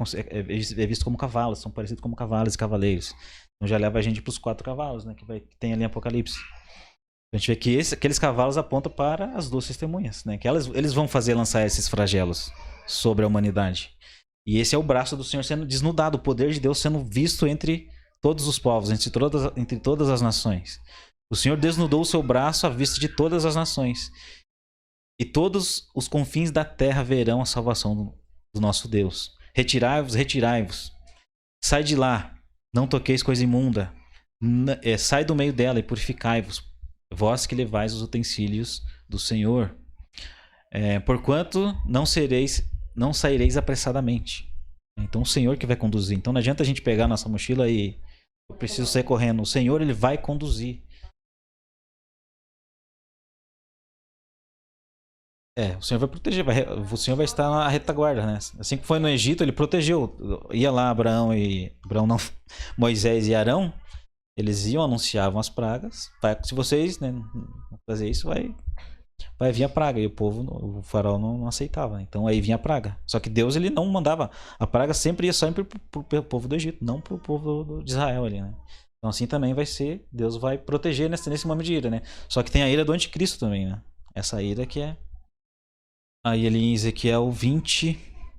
visto como cavalos, são parecidos como cavalos e cavaleiros. Então já leva a gente para os 4 cavalos, né? Que tem ali em Apocalipse. A gente vê que aqueles cavalos apontam para as duas testemunhas, né? Que eles vão fazer lançar esses flagelos sobre a humanidade. E esse é o braço do Senhor sendo desnudado, o poder de Deus sendo visto entre todos os povos, entre todas as nações. O Senhor desnudou o seu braço à vista de todas as nações. E todos os confins da terra verão a salvação do nosso Deus. Retirai-vos, retirai-vos. Sai de lá. Não toqueis coisa imunda. Sai do meio dela e purificai-vos, vós que levais os utensílios do Senhor. Porquanto não saireis apressadamente. Então o Senhor que vai conduzir. Então não adianta a gente pegar a nossa mochila e eu preciso sair correndo. O Senhor, ele vai conduzir. O Senhor vai proteger, o Senhor vai estar na retaguarda, né? Assim que foi no Egito, ele protegeu. Ia lá Abraão não, Moisés e Arão, eles iam, anunciavam as pragas. Se vocês, né, não fazer isso, vai vir a praga. E o faraó não aceitava. Então aí vinha a praga. Só que Deus, ele não mandava. A praga sempre ia sempre pro povo do Egito, não pro povo de Israel ali, né? Então assim também vai ser, Deus vai proteger nesse momento de ira, né? Só que tem a ira do anticristo também, né? Essa ira que é... Aí ali em Ezequiel 20,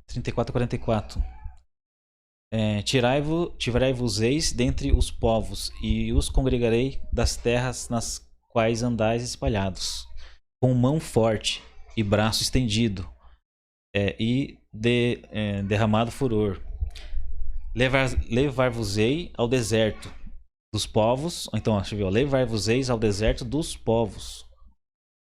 34 a 44. Tirai-vos-eis dentre os povos, e os congregarei das terras nas quais andais espalhados, com mão forte e braço estendido, derramado furor. Levar-vos-ei ao deserto dos povos. Então, deixa eu ver, levar-vos-eis ao deserto dos povos.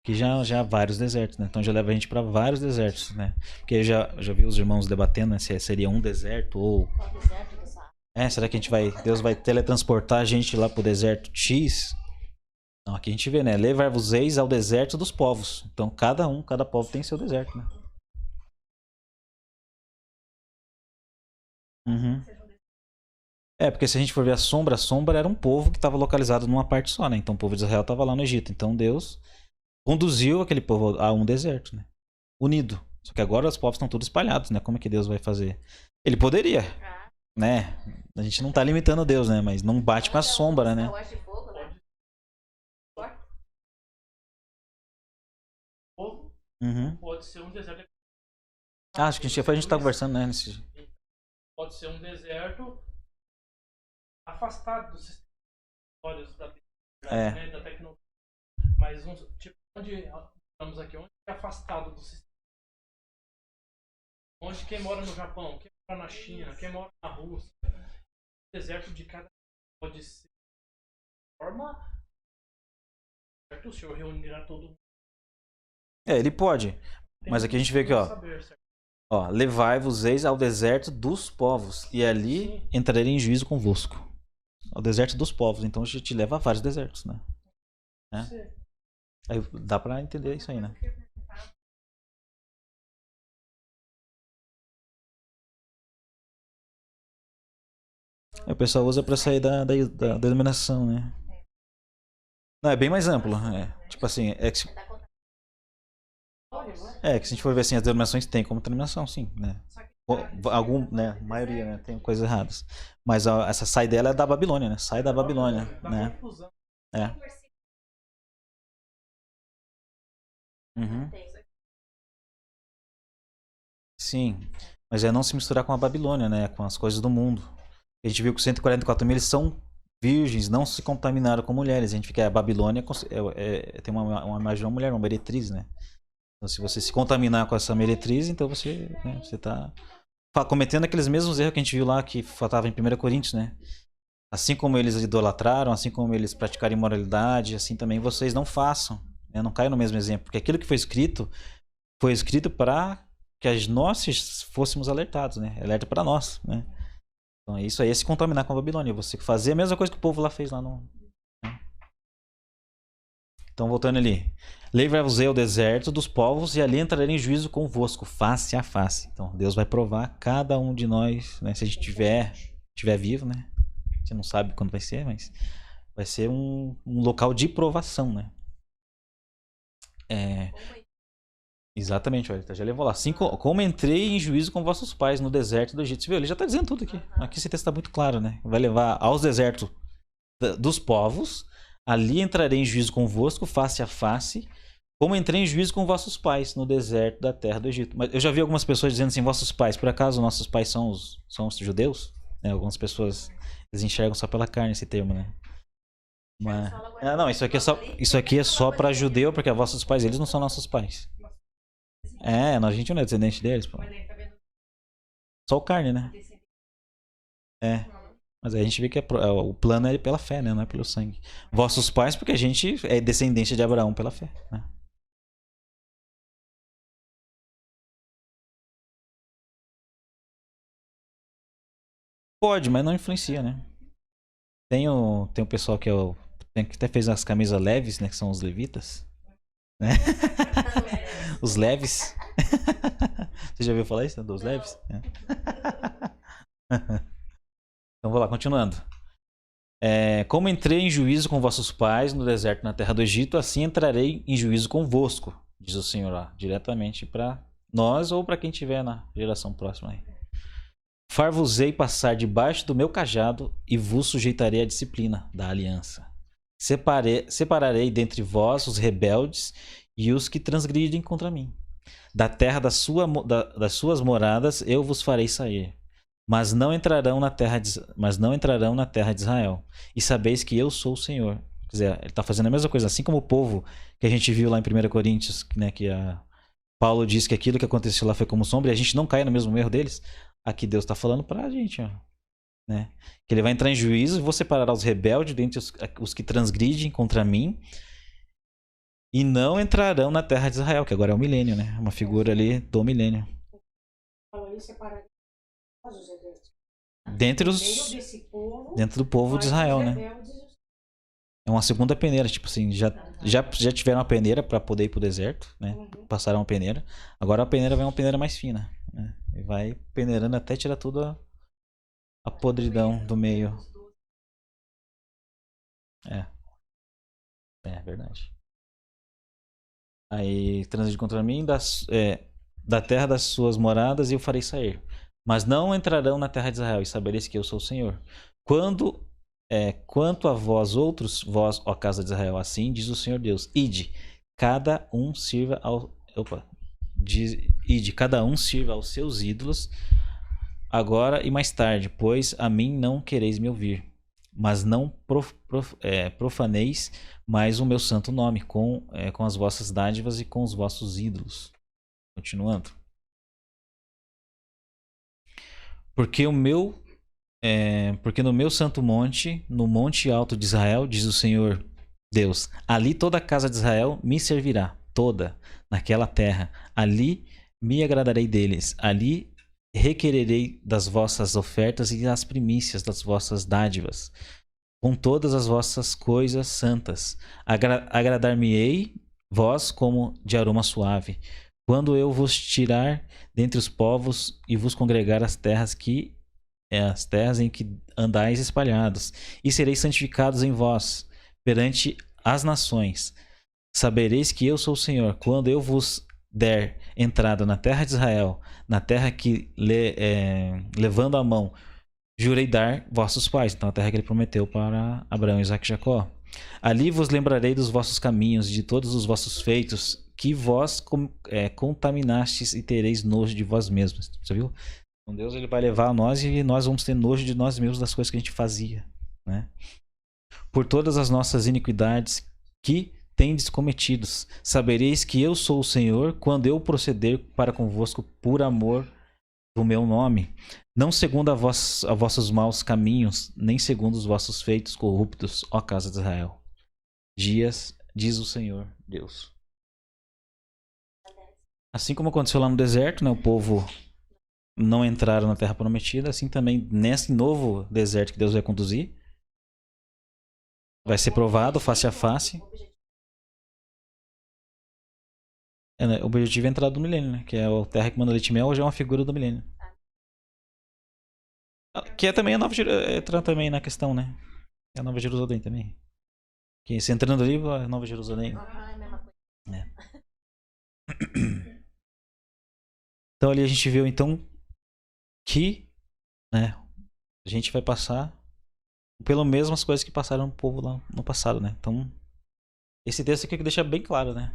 Que já há vários desertos, né? Então já leva a gente para vários desertos, né? Porque eu já vi os irmãos debatendo, né, se seria um deserto ou... será que Deus vai teletransportar a gente lá pro deserto X? Não, aqui a gente vê, né? Levar-vos-eis ao deserto dos povos. Então cada povo tem seu deserto, né? Uhum. Porque se a gente for ver a sombra era um povo que estava localizado numa parte só, né? Então o povo de Israel estava lá no Egito. Então Deus conduziu aquele povo a um deserto, né? Unido. Só que agora os povos estão todos espalhados, né? Como é que Deus vai fazer? Ele poderia, né? A gente não tá limitando Deus, né? Mas não bate com a sombra, né? Uhum. Pode ser um deserto. Acho que a gente tá conversando, né? Pode ser um deserto afastado dos sistemas da tecnologia, mas tipo onde estamos aqui, onde é afastado do sistema? Onde quem mora no Japão, quem mora na China, quem mora na Rússia, o deserto de cada pode ser de forma certo, o Senhor reunirá todo mundo. Ele pode. Mas aqui a gente vê aqui, ó. Saber, certo? Ó, levai-vos eis ao deserto dos povos, e ali Sim. entrarei em juízo convosco. Ao deserto dos povos. Então a gente te leva a vários desertos, né? É. Sim. Aí dá pra entender isso aí, né? Aí o pessoal usa pra sair da denominação, né? Não, é bem mais amplo. Tipo assim, que se a gente for ver assim, as denominações tem como denominação, sim, né? Né? A maioria, né? Tem coisas erradas. Mas essa sai dela é da Babilônia, né? Sai da Babilônia, Dá né? confusão. É. Uhum. Sim. Mas é não se misturar com a Babilônia, né? Com as coisas do mundo. A gente viu que os 144 mil eles são virgens, não se contaminaram com mulheres. A gente fica a Babilônia tem uma imagem de uma mulher, uma meretriz, né? Então, se você se contaminar com essa meretriz, então você, né, você tá cometendo aqueles mesmos erros que a gente viu lá que faltava em 1 Coríntios, né? Assim como eles idolatraram, assim como eles praticaram imoralidade, assim também vocês não façam, né? Não caiam no mesmo exemplo, porque aquilo que foi escrito para que nós fôssemos alertados, né? Alerta para nós, né? Então isso aí é se contaminar com a Babilônia, você fazer a mesma coisa que o povo lá fez lá no... Então voltando ali, levai-vos ao deserto dos povos e ali entrarei em juízo convosco, face a face. Então Deus vai provar cada um de nós, né? Se a gente tiver vivo, né? A gente não sabe quando vai ser, mas vai ser um local de provação, né? Exatamente, olha, já levou lá. Assim como entrei em juízo com vossos pais no deserto do Egito. Você viu? Ele já está dizendo tudo aqui. Aqui esse texto está muito claro, né? Vai levar aos desertos dos povos. Ali entrarei em juízo convosco, face a face, como entrei em juízo com vossos pais no deserto da terra do Egito. Mas eu já vi algumas pessoas dizendo assim, vossos pais, por acaso nossos pais são os judeus? Né? Algumas pessoas eles enxergam só pela carne esse termo, né? Mas, não, isso aqui é só para judeu, porque vossos pais, eles não são nossos pais. A gente não é descendente deles, pô. Só o carne, né? Mas aí a gente vê que o plano é pela fé, né? Não é pelo sangue. Vossos pais, porque a gente é descendente de Abraão pela fé, né? Pode, mas não influencia, né? Tem o pessoal que que até fez as camisas leves, né? Que são os levitas. Né? Os leves. Você já ouviu falar isso, né? Dos leves? Então vou lá, continuando. Como entrei em juízo com vossos pais no deserto na terra do Egito, assim entrarei em juízo convosco, diz o Senhor lá, diretamente para nós ou para quem estiver na geração próxima aí. Far-vos-ei passar debaixo do meu cajado e vos sujeitarei à disciplina da aliança. Separarei dentre vós os rebeldes e os que transgridem contra mim. Da terra das suas moradas eu vos farei sair. Mas não entrarão na terra de Israel. E sabeis que eu sou o Senhor. Quer dizer, ele está fazendo a mesma coisa. Assim como o povo que a gente viu lá em 1 Coríntios, né, que Paulo diz que aquilo que aconteceu lá foi como sombra, e a gente não cai no mesmo erro deles. Aqui Deus está falando para a gente, ó, né? Que ele vai entrar em juízo e vou separar os rebeldes dentre os que transgridem contra mim. E não entrarão na terra de Israel, que agora é o milênio, né? Uma figura ali do milênio. Dentro do povo de Israel, né? É uma segunda peneira, tipo assim, já tiveram uma peneira para poder ir pro deserto, né? Passaram uma peneira. Agora a peneira vai uma peneira mais fina, né? E vai peneirando até tirar toda a podridão do meio. É verdade. Aí transige contra mim da terra das suas moradas e eu farei sair. Mas não entrarão na terra de Israel e sabereis que eu sou o Senhor. Quanto a vós outros, vós, ó casa de Israel, assim diz o Senhor Deus: ide, cada um sirva cada um sirva aos seus ídolos agora e mais tarde, pois a mim não quereis me ouvir. mas não profaneis mais o meu santo nome com as vossas dádivas e com os vossos ídolos. Continuando. Porque no meu santo monte, no monte alto de Israel, diz o Senhor Deus, ali toda a casa de Israel me servirá, toda, naquela terra. Ali me agradarei deles, ali requererei das vossas ofertas e as primícias das vossas dádivas, com todas as vossas coisas santas. Agradar-me-ei vós como de aroma suave, quando eu vos tirar dentre os povos e vos congregar as terras em que andais espalhados, e sereis santificados em vós perante as nações. Sabereis que eu sou o Senhor, quando eu vos der entrada na terra de Israel, na terra que, levando a mão, jurei dar vossos pais. Então, a terra que ele prometeu para Abraão, Isaque e Jacó. Ali vos lembrarei dos vossos caminhos, de todos os vossos feitos, que vós contaminastes, e tereis nojo de vós mesmos. Você viu? Então, Deus ele vai levar a nós e nós vamos ter nojo de nós mesmos, das coisas que a gente fazia, né? Por todas as nossas iniquidades que tendes cometidos, sabereis que eu sou o Senhor, quando eu proceder para convosco por amor do meu nome, não segundo a vossos maus caminhos, nem segundo os vossos feitos corruptos, ó casa de Israel. Diz o Senhor Deus. Assim como aconteceu lá no deserto, né, o povo não entraram na terra prometida, assim também nesse novo deserto que Deus vai conduzir, vai ser provado face a face. O objetivo é a entrada do milênio, né? Que é a terra que manda leite e mel, hoje é uma figura do milênio. Que é também a Nova Jerusalém, entra também na questão, né? É a Nova Jerusalém também. Que se entrando ali, a Nova Jerusalém. Então ali a gente viu então que, né, a gente vai passar pelas mesmas coisas que passaram no povo lá no passado, né? Então esse texto aqui que deixa bem claro, né?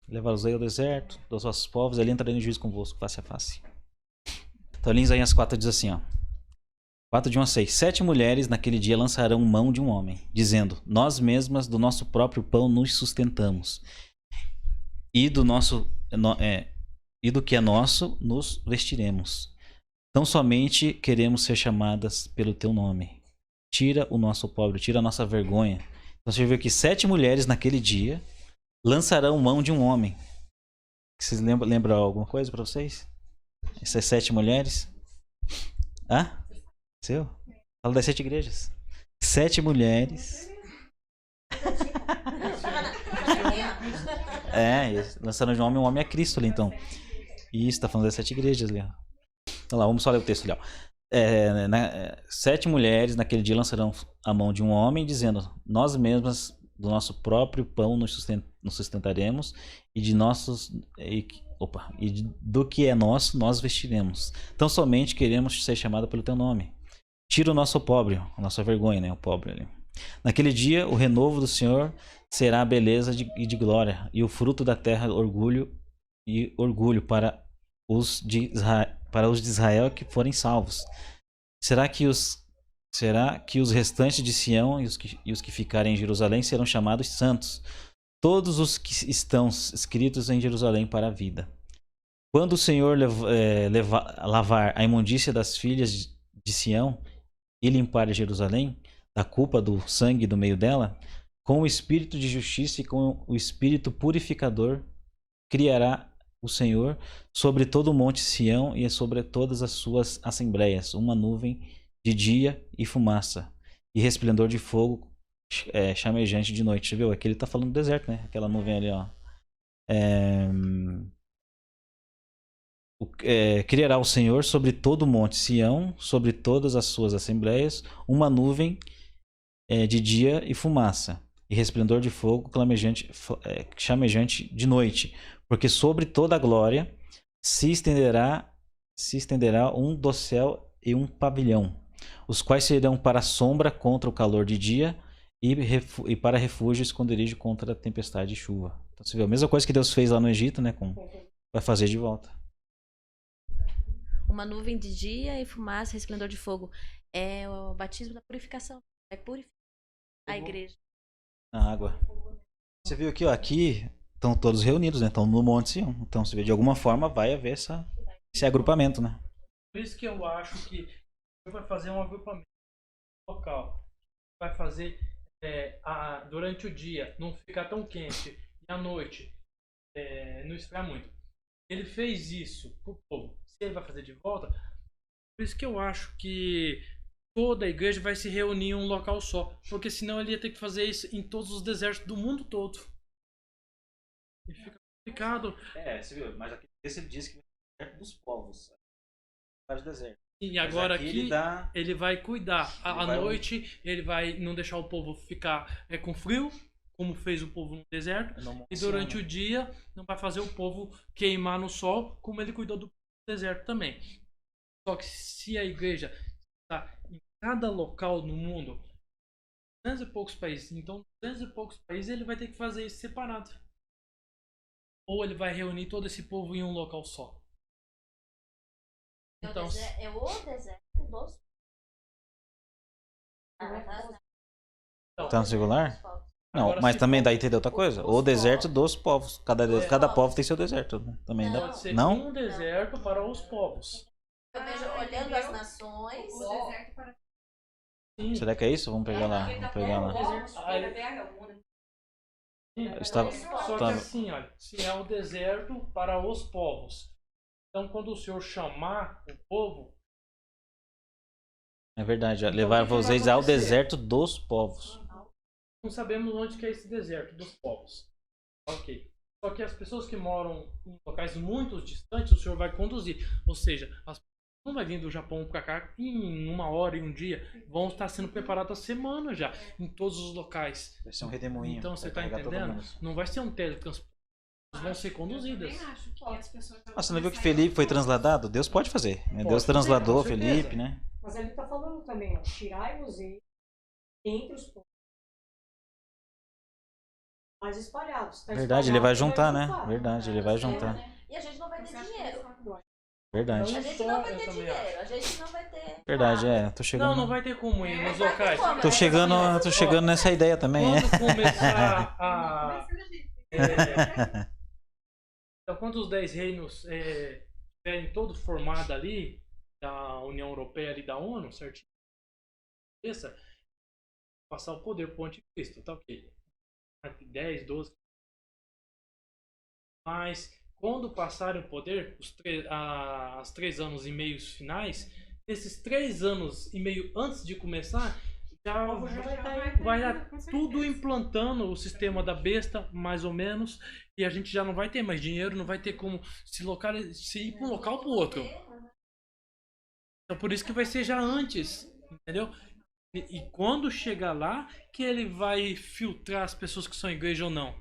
Levar-os aí ao deserto, dos vossos povos, ali entrarei em juízo convosco, face a face. Então ali em Isaías 4 diz assim, ó. 4 de 1 a 6. 7 mulheres naquele dia lançarão mão de um homem, dizendo, nós mesmas do nosso próprio pão nos sustentamos, e do que é nosso nos vestiremos. Tão somente queremos ser chamadas pelo teu nome. Tira o nosso pobre, tira a nossa vergonha. Então você viu que 7 mulheres naquele dia lançarão mão de um homem. Vocês lembram alguma coisa para vocês? Essas 7 mulheres? Hã? Seu? Fala das 7 igrejas. 7 mulheres. Lançaram de um homem é Cristo ali, então. Isso, tá falando das 7 igrejas ali, ó. Então lá, vamos só ler o texto ali, ó. 7 mulheres naquele dia lançarão a mão de um homem, dizendo, nós mesmas do nosso próprio pão nos sustentaremos, e do que é nosso nós vestiremos. Então somente queremos ser chamados pelo teu nome. Tira o nosso pobre, a nossa vergonha, né? O pobre ali. Naquele dia, o renovo do Senhor será a beleza e de glória, e o fruto da terra orgulho para os de Israel que forem salvos. Será que os restantes de Sião e os que ficarem em Jerusalém serão chamados santos, todos os que estão escritos em Jerusalém para a vida. Quando o Senhor lavar a imundícia das filhas de Sião e limpar Jerusalém da culpa do sangue do meio dela, com o espírito de justiça e com o espírito purificador, criará o Senhor sobre todo o monte Sião e sobre todas as suas assembleias uma nuvem de dia e fumaça, e resplendor de fogo chamejante de noite. Você viu? Aqui ele está falando do deserto, né? Aquela nuvem ali, ó. Criará o Senhor sobre todo o monte Sião, sobre todas as suas assembleias, uma nuvem de dia e fumaça, e resplendor de fogo chamejante de noite, porque sobre toda a glória se estenderá um dossel e um pavilhão, os quais serão para sombra contra o calor de dia e para refúgio e esconderijo contra a tempestade e chuva. Então você vê a mesma coisa que Deus fez lá no Egito, né? Vai fazer de volta. Uma nuvem de dia e fumaça, resplendor de fogo. É o batismo da purificação. Vai purificar a igreja. Na água. Você viu aqui, ó, aqui estão todos reunidos, né? Estão no Monte Sião. Então, você vê, de alguma forma vai haver esse agrupamento, né? Por isso que eu acho que vai fazer um agrupamento local. Vai fazer durante o dia, não ficar tão quente, e à noite não esfriar muito. Ele fez isso pro povo. Se ele vai fazer de volta, por isso que eu acho que toda a igreja vai se reunir em um local só. Porque senão ele ia ter que fazer isso em todos os desertos do mundo todo. E fica complicado. Você viu, mas aqui ele diz que vai ser dos povos. Vários desertos. E agora aqui ele vai cuidar. À vai noite ele vai não deixar o povo ficar com frio, como fez o povo no deserto. E durante o dia não vai fazer o povo queimar no sol, como ele cuidou do deserto também. Só que se a igreja está em cada local no mundo, 200 e poucos países, então 200 e poucos países ele vai ter que fazer isso separado. Ou ele vai reunir todo esse povo em um local só. Então, É o deserto dos... Tá no singular? Não, agora, mas se também for- dá a entender outra coisa. O deserto dos povos. Cada povo tem seu deserto, né? Também dá. Pode ser Não? um deserto para os povos. Eu vejo olhando as nações. O deserto para Sim. Será que é isso? Vamos pegar lá. Vamos pegar lá. Estava- Só que assim, olha, se é o deserto para os povos. Então, quando o Senhor chamar o povo, É verdade. Ó, Então, levar o que vai vocês ao acontecer? deserto dos povos. não sabemos onde que é esse deserto dos povos. Ok. Só que as pessoas que moram em locais muito distantes, o Senhor vai conduzir. Ou seja, as pessoas não vai vir do Japão para cá em uma hora, em um dia. Vão estar sendo preparadas há semana já, em todos os locais. Vai ser um redemoinho. Então, você está entendendo? Não vai ser um teletransporte. Vão ser conduzidas. Eu também acho que as pessoas Você não viu que Felipe foi transladado? Deus pode fazer. Né? Pode Deus fazer, transladou com certeza. Felipe, né? Mas ele está falando também, ó, tirai-vos ele entre os povos mais espalhados. Tá Verdade, ele vai espalhado, juntar, né? Verdade, ele vai juntar. E a gente não vai ter dinheiro. Verdade. A gente Só, não vai eu ter também dinheiro. A gente não vai ter. Verdade, tô chegando. Não vai ter como ir nos locais. Tô chegando nessa ideia também, é. Quando começar a. Então, quando os 10 reinos estiverem todos formados ali, da União Europeia ali da ONU, certinho? Passar o poder para o anticristo, tá ok? 10, 12. Mas quando passarem o poder, os 3 anos e meio finais, esses 3 anos e meio antes de começar, já vai estar tudo implantando o sistema da besta, mais ou menos, e a gente já não vai ter mais dinheiro, não vai ter como se ir para um local para o outro. Então por isso que vai ser já antes, entendeu? E quando chegar lá, que ele vai filtrar as pessoas que são igreja ou não.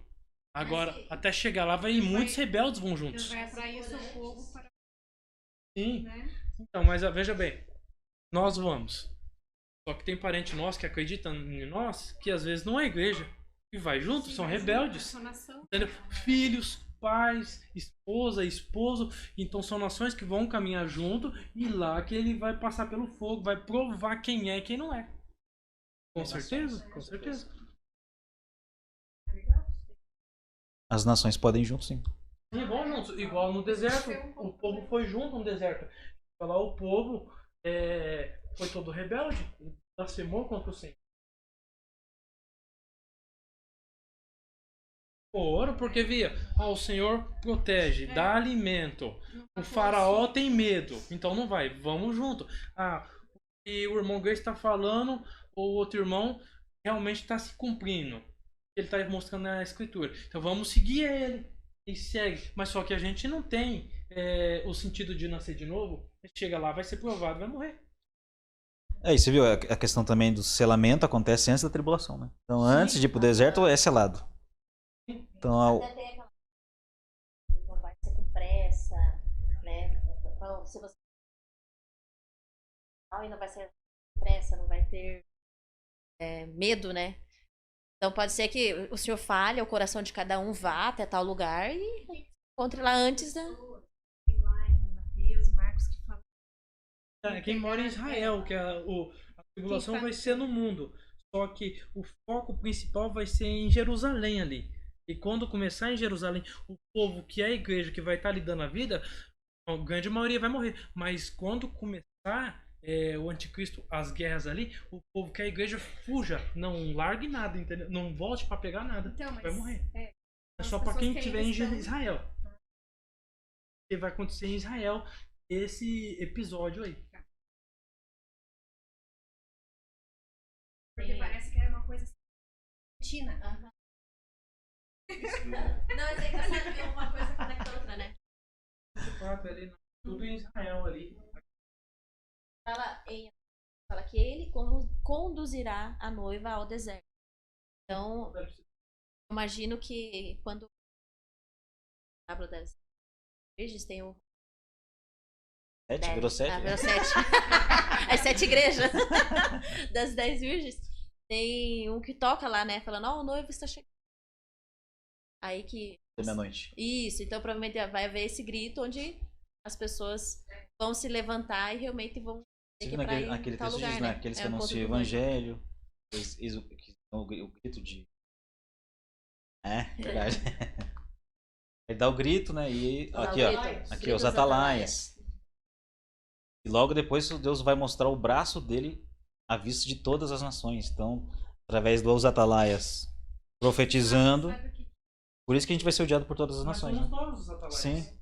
Agora, até chegar lá, muitos rebeldes vão juntos. Vai atrair o seu povo para. Sim. Né? Então, mas veja bem, nós vamos. Só que tem parente nosso que acredita em nós, que às vezes não é igreja. E vai junto, são rebeldes. Sua nação. Entendeu? Filhos, pais, esposa, esposo. Então são nações que vão caminhar junto e lá que ele vai passar pelo fogo, vai provar quem é e quem não é. Com certeza, com certeza. As nações podem ir juntos, sim. E vão juntos, igual no deserto. O povo foi junto no deserto. Lá o povo foi todo rebelde, blasfemou contra o Senhor. Ouro porque via, o Senhor protege, dá alimento. O faraó tem medo, então não vai. Vamos junto. E o irmão Grace está falando, o outro irmão realmente está se cumprindo. Ele está mostrando na escritura. Então vamos seguir ele. E segue. Mas só que a gente não tem o sentido de nascer de novo. A gente chega lá, vai ser provado, vai morrer. E você viu, a questão também do selamento acontece antes da tribulação, né? Então antes de ir pro deserto é selado. Então, Até tem aquela. Não vai ser com pressa, né? Então, se você. E não vai ser com pressa, não vai ter medo, né? Então pode ser que o Senhor fale, o coração de cada um vá até tal lugar e encontre lá antes, né? Tem lá em Mateus e Marcos que falam. Quem mora em Israel, que tribulação vai ser no mundo. Só que o foco principal vai ser em Jerusalém ali. E quando começar em Jerusalém, o povo que é a igreja que vai estar lhe dando a vida, a grande maioria vai morrer. Mas quando começar o anticristo, as guerras ali, o povo que é a igreja fuja, não largue nada, entendeu? Não volte para pegar nada. Então, mas Vai morrer. é, É as só para pessoas quem que estiver ainda em estão- Israel. Que vai acontecer em Israel esse episódio aí. Porque parece que é uma coisa assim, China. Não, é engraçado ver uma coisa conecta a outra, né? Tudo em Israel ali. Fala que ele conduzirá a noiva ao deserto. Então, eu imagino que quando hablo das igrejas, tem o... 7? Virou 7? Ah, virou 7. As 7 igrejas das 10 virgens. Tem um que toca lá, né? Falando, ó, o noivo está chegando. Aí que... Meia-noite. Isso, então provavelmente vai haver esse grito onde as pessoas vão se levantar e realmente vão ter que ir pra ir Aquele em tal texto lugar, diz, né? né? Aqueles que É o anunciam o encontro do noivo. evangelho, o grito de... verdade. Ele dá o grito, né? E Dá o aqui, ó. grito. Aqui, Grito os dos atalaias. E logo depois Deus vai mostrar o braço dele à vista de todas as nações. Então, através dos atalaias profetizando. Sabe o que Por isso que a gente vai ser odiado por todas as Nós nações. somos Né? todos os atalaias. Sim.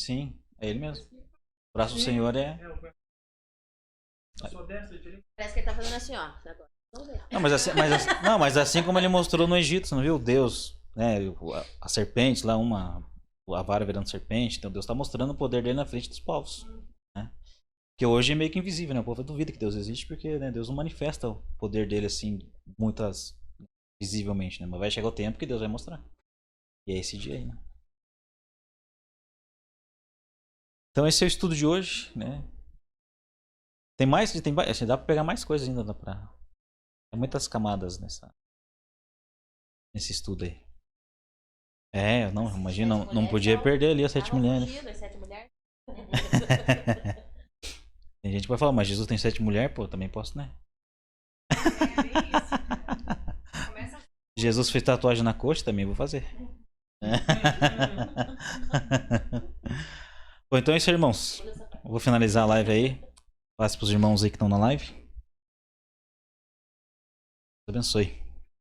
Sim, é ele mesmo. O braço do Senhor é. Eu sou destra e direita. Parece que ele tá fazendo assim, ó. Agora. Vamos ver. Não, mas assim como ele mostrou no Egito, você não viu? Deus, né? A serpente lá, a vara virando serpente. Então Deus está mostrando o poder dele na frente dos povos. Né? Que hoje é meio que invisível, né? O povo duvida que Deus existe porque né, Deus não manifesta o poder dele assim, muitas visivelmente, né? Mas vai chegar o tempo que Deus vai mostrar. E é esse dia aí, né? Então esse é o estudo de hoje, né? Tem mais, assim, dá pra pegar mais coisas ainda, dá pra... Tem muitas camadas nesse estudo aí. Não, imagina, não podia perder ali as 7 mulheres. Fugindo, as 7 mulheres. Tem gente que vai falar, mas Jesus tem 7 mulheres, pô, também posso, né? é bem isso. Começa Jesus fez tatuagem na coxa, também vou fazer. Bom, então é isso, irmãos. Eu vou finalizar a live aí. Passe pros irmãos aí que estão na live. Deus abençoe.